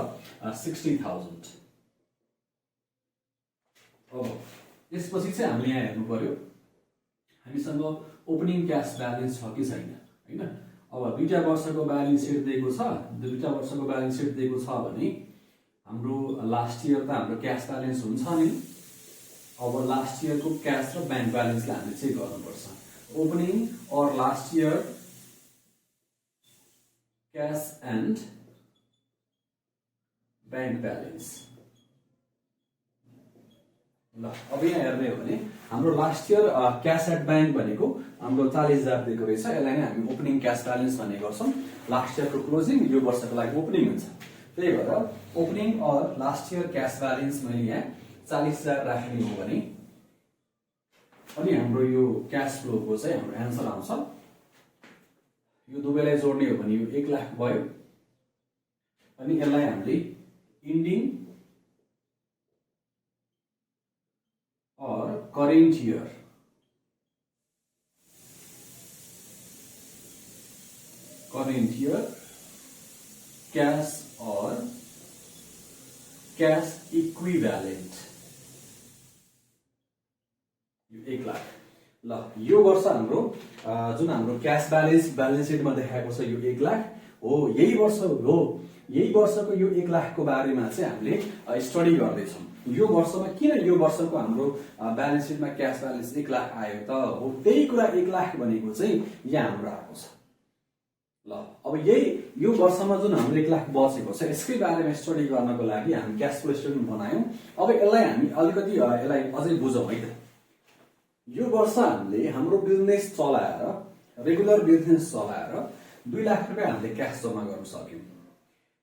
60,000। अब यसपछि चाहिँ हामीले यहाँ हेर्नु पर्यो हामीसँग ओपनिङ क्याश ब्यालेन्स छ कि छैन हैन। अब दुईटा वर्षको ब्यालेन्स सिट दिएको छ, दुईटा वर्षको ब्यालेन्स सिट दिएको छ भने हाम्रो लास्ट इयर त हाम्रो क्याश ब्यालेन्स हुन्छ नि। अब लास्ट इयरको क्याश र बैंक ब्यालेन्सलाई हामीले चेक गर्नुपर्छ। Opening or last year cash and bank balance. ल अब यहाँ हेर्ने हो भने हाम्रो last year cash at bank भनेको हाम्रो 40,000 दिएको रहेछ। यसलाई नै हामी ओपनिङ क्याश ब्यालेन्स भन्ने गर्छौं। लास्ट इयरको क्लोजिङ यो वर्षको लागि ओपनिङ हुन्छ। त्यही भएर opening or last year cash balance मैले यहाँ 40,000 राख्ने हो भने अनि हाम्रो यो क्याश फ्लोको चाहिँ हाम्रो एन्सर आउँछ। यो दुवैलाई जोड्ने हो भने यो 1 लाख भयो। अनि यसलाई हामीले इन्डिङ और करेन्ट इयर कैश और कैश इक्विभ्यालेन्ट यो 1 लाख। ल यो वर्ष हाम्रो जुन हाम्रो क्याश ब्यालेन्स सिटमा देखाएको छ यो 1 लाख हो। यही वर्षको यो 1 लाखको बारेमा चाहिँ हामीले स्टडी गर्दै छौं। यो वर्षमा किन यो वर्षको हाम्रो ब्यालेन्स सिटमा क्याश ब्यालेन्स 1 लाख आयो त हो। त्यही कुरा 1 लाख भनेको चाहिँ यहाँ हाम्रो आएको छ। ल अब यो वर्षमा जुन हाम्रो 1 लाख बचेको छ यसकै बारेमा स्टडी गर्नको लागि हामी क्याश फ्लो स्टेटमेन्ट बनायौं। अब यसलाई हामी अलिकति यसलाई अझै बुझौं है त। यो वर्ष हामीले हाम्रो बिजनेस चलाएर रेगुलर बिजनेस चलाएर 2 लाख रुपैयाँ हामीले क्याश जम्मा गर्न सक्यौं।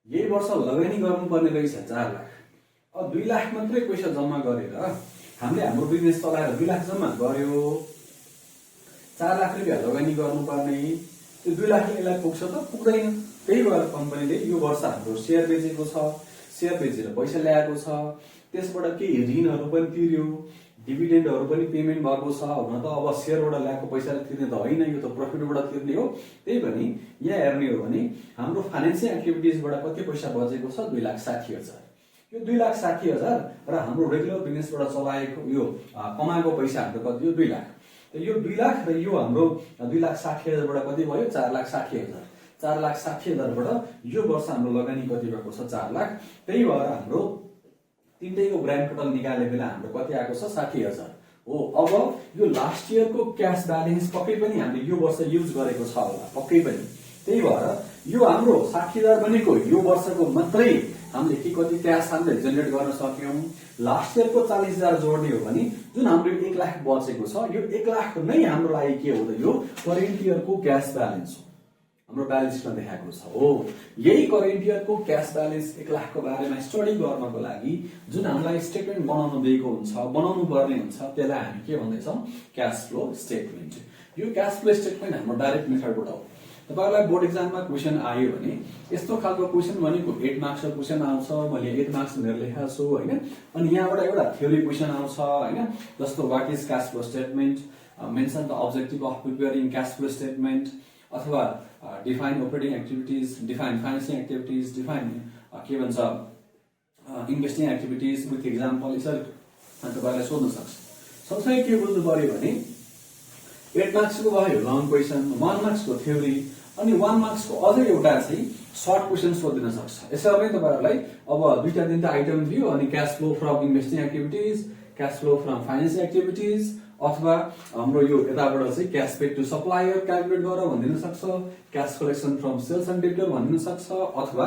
यही वर्ष लगानी गर्नुपर्ने रहेछ 4 लाख। अब 2 लाख मात्रै पैसा जम्मा गरेर हामीले हाम्रो बिजनेस चलाएर 2 लाख जम्मा गर्यो, 4 लाख रुपैयाँ लगानी गर्नुपर्ने, त्यो 2 लाखले यसलाई पुग्छ त पुग्दैन। त्यही भएर कम्पनीले यो वर्ष हाम्रो शेयर बेचेको छ, शेयर बेचेर पैसा ल्याएको छ, त्यसबाट केही ऋणहरू पनि तिर्यो, डिभिडेन्डहरू पनि पेमेन्ट भएको छ। हुन त अब शेयरबाट ल्याएको पैसाले तिर्ने त होइन, यो त प्रफिटबाट तिर्ने हो। त्यही पनि यहाँ हेर्ने हो भने हाम्रो फाइनेन्सियल एक्टिभिटिजबाट कति पैसा बचेको छ 2,60,000। यो 2,60,000 र हाम्रो रेगुलर बिजनेसबाट चलाएको यो कमाएको पैसा हाम्रो कति हो 2 लाख। यो 2 लाख र यो हाम्रो 2,60,000 बाट कति भयो 4,60,000। 4,60,000 बाट यो वर्ष हाम्रो लगानी कति भएको छ 4 लाख। त्यही भएर हाम्रो तीनटैको ग्रान्ड टोटल निकाले बेला हाम्रो कति आएको छ 60,000 हो। अब यो लास्ट इयरको क्याश ब्यालेन्स पक्कै पनि हामीले यो वर्ष युज गरेको छ होला पक्कै पनि। त्यही भएर यो हाम्रो 60,000 भनेको यो वर्षको मात्रै हामीले कति क्याश हामीले जेनेरेट गर्न सक्यौं। लास्ट इयरको 40,000 जोड्ने हो भने जुन हाम्रो 1 लाख बचेको छ यो 1 लाख नै हाम्रो लागि के हो त यो करेन्ट इयरको क्याश ब्यालेन्स हो। हाम्रो ब्यालेन्स सिटमा देखाएको छ हो। यही करेन्ट इयरको क्याश ब्यालेन्स 1 लाखको बारेमा स्टडी गर्नको लागि जुन हामीलाई स्टेटमेन्ट बनाउनु दिएको हुन्छ, बनाउनु पर्ने हुन्छ, त्यसलाई हामी के भन्दैछौं क्याश फ्लो स्टेटमेन्ट। यो क्याश फ्लो स्टेटमेन्ट हाम्रो डाइरेक्ट मेथडबाट हो। तपाईहरुलाई बोर्ड एक्जाममा क्वेशन आयो भने यस्तो खालको क्वेशन भनेको 8 मार्क्सको क्वेशन आउँछ। मैले 8 मार्क्स भनेर लेखेको छु हैन। अनि यहाँबाट एउटा थ्योरी क्वेशन आउँछ हैन, जस्तो what is cash flow statement, mention the objective of preparing cash flow statement, अथवा define operating activities, define financing activities, define के भन्छ इन्भेस्टिङ एक्टिभिटिज विथ एक्जाम्पल यसरी तपाईहरुलाई सोध्न सक्छ। सँगसँगै के बुझ्नु पर्यो भने 8 मार्क्सको भयो लङ क्वेसन, 1 मार्क्सको थ्योरी, अनि 1 मार्क्सको अझै एउटा चाहिँ सर्ट क्वेसन सोधिन सक्छ। यसरी नै तपाईहरुलाई अब दुईटा तिनटा आइटम दियो अनि cash flow from investing activities, cash flow from financial activities, अथवा हाम्रो यो यताबाट चाहिँ cash paid to supplier calculate गरेर भनिदिन सक्छ, cash collection from sales and debtor भनिदिन सक्छ, अथवा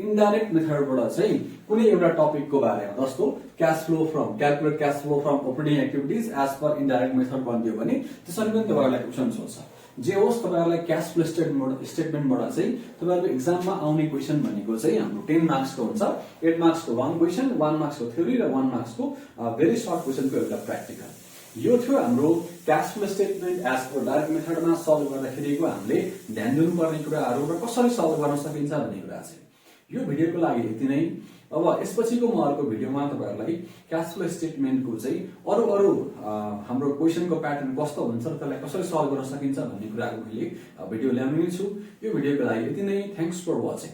इन्डाइरेक्ट मेथडबाट चाहिँ कुनै एउटा टपिकको बारेमा जस्तो cash flow from calculate cash flow from operating activities as per indirect method भनिदियो भने त्यसरी पनि तपाईहरुलाई क्वेसन सोध्छ। जे होस् तपाईहरुलाई क्याश फ्लो स्टेटमेन्टबाट चाहिँ तपाईहरुको एक्जाममा आउने क्वेसन भनेको चाहिँ हाम्रो 10 मार्क्सको हुन्छ। 8 मार्क्सको लङ क्वेसन, 1 मार्क्सको थ्योरी र 1 मार्क्सको भेरी सर्ट क्वेसनको एउटा प्र्याक्टिकल। यो थियो हाम्रो cash flow statement as per direct मेथडमा सल्भ गर्दाखेरिको हामीले ध्यान दिनुपर्ने कुराहरू र कसरी सल्भ गर्न सकिन्छ भन्ने कुरा चाहिँ। यो भिडियोको लागि यति नै। अब यसपछिको म अर्को भिडियोमा तपाईहरुलाई क्याश फ्लो स्टेटमेन्टको चाहिँ अरु हाम्रो क्वेसनको प्याटर्न कस्तो हुन्छ र त्यसलाई कसरी सल्भ गर्न सकिन्छ भन्ने कुराको मैले भिडियो ल्याउने छु। यो भिडियोको लागि यति नै। Thanks for watching.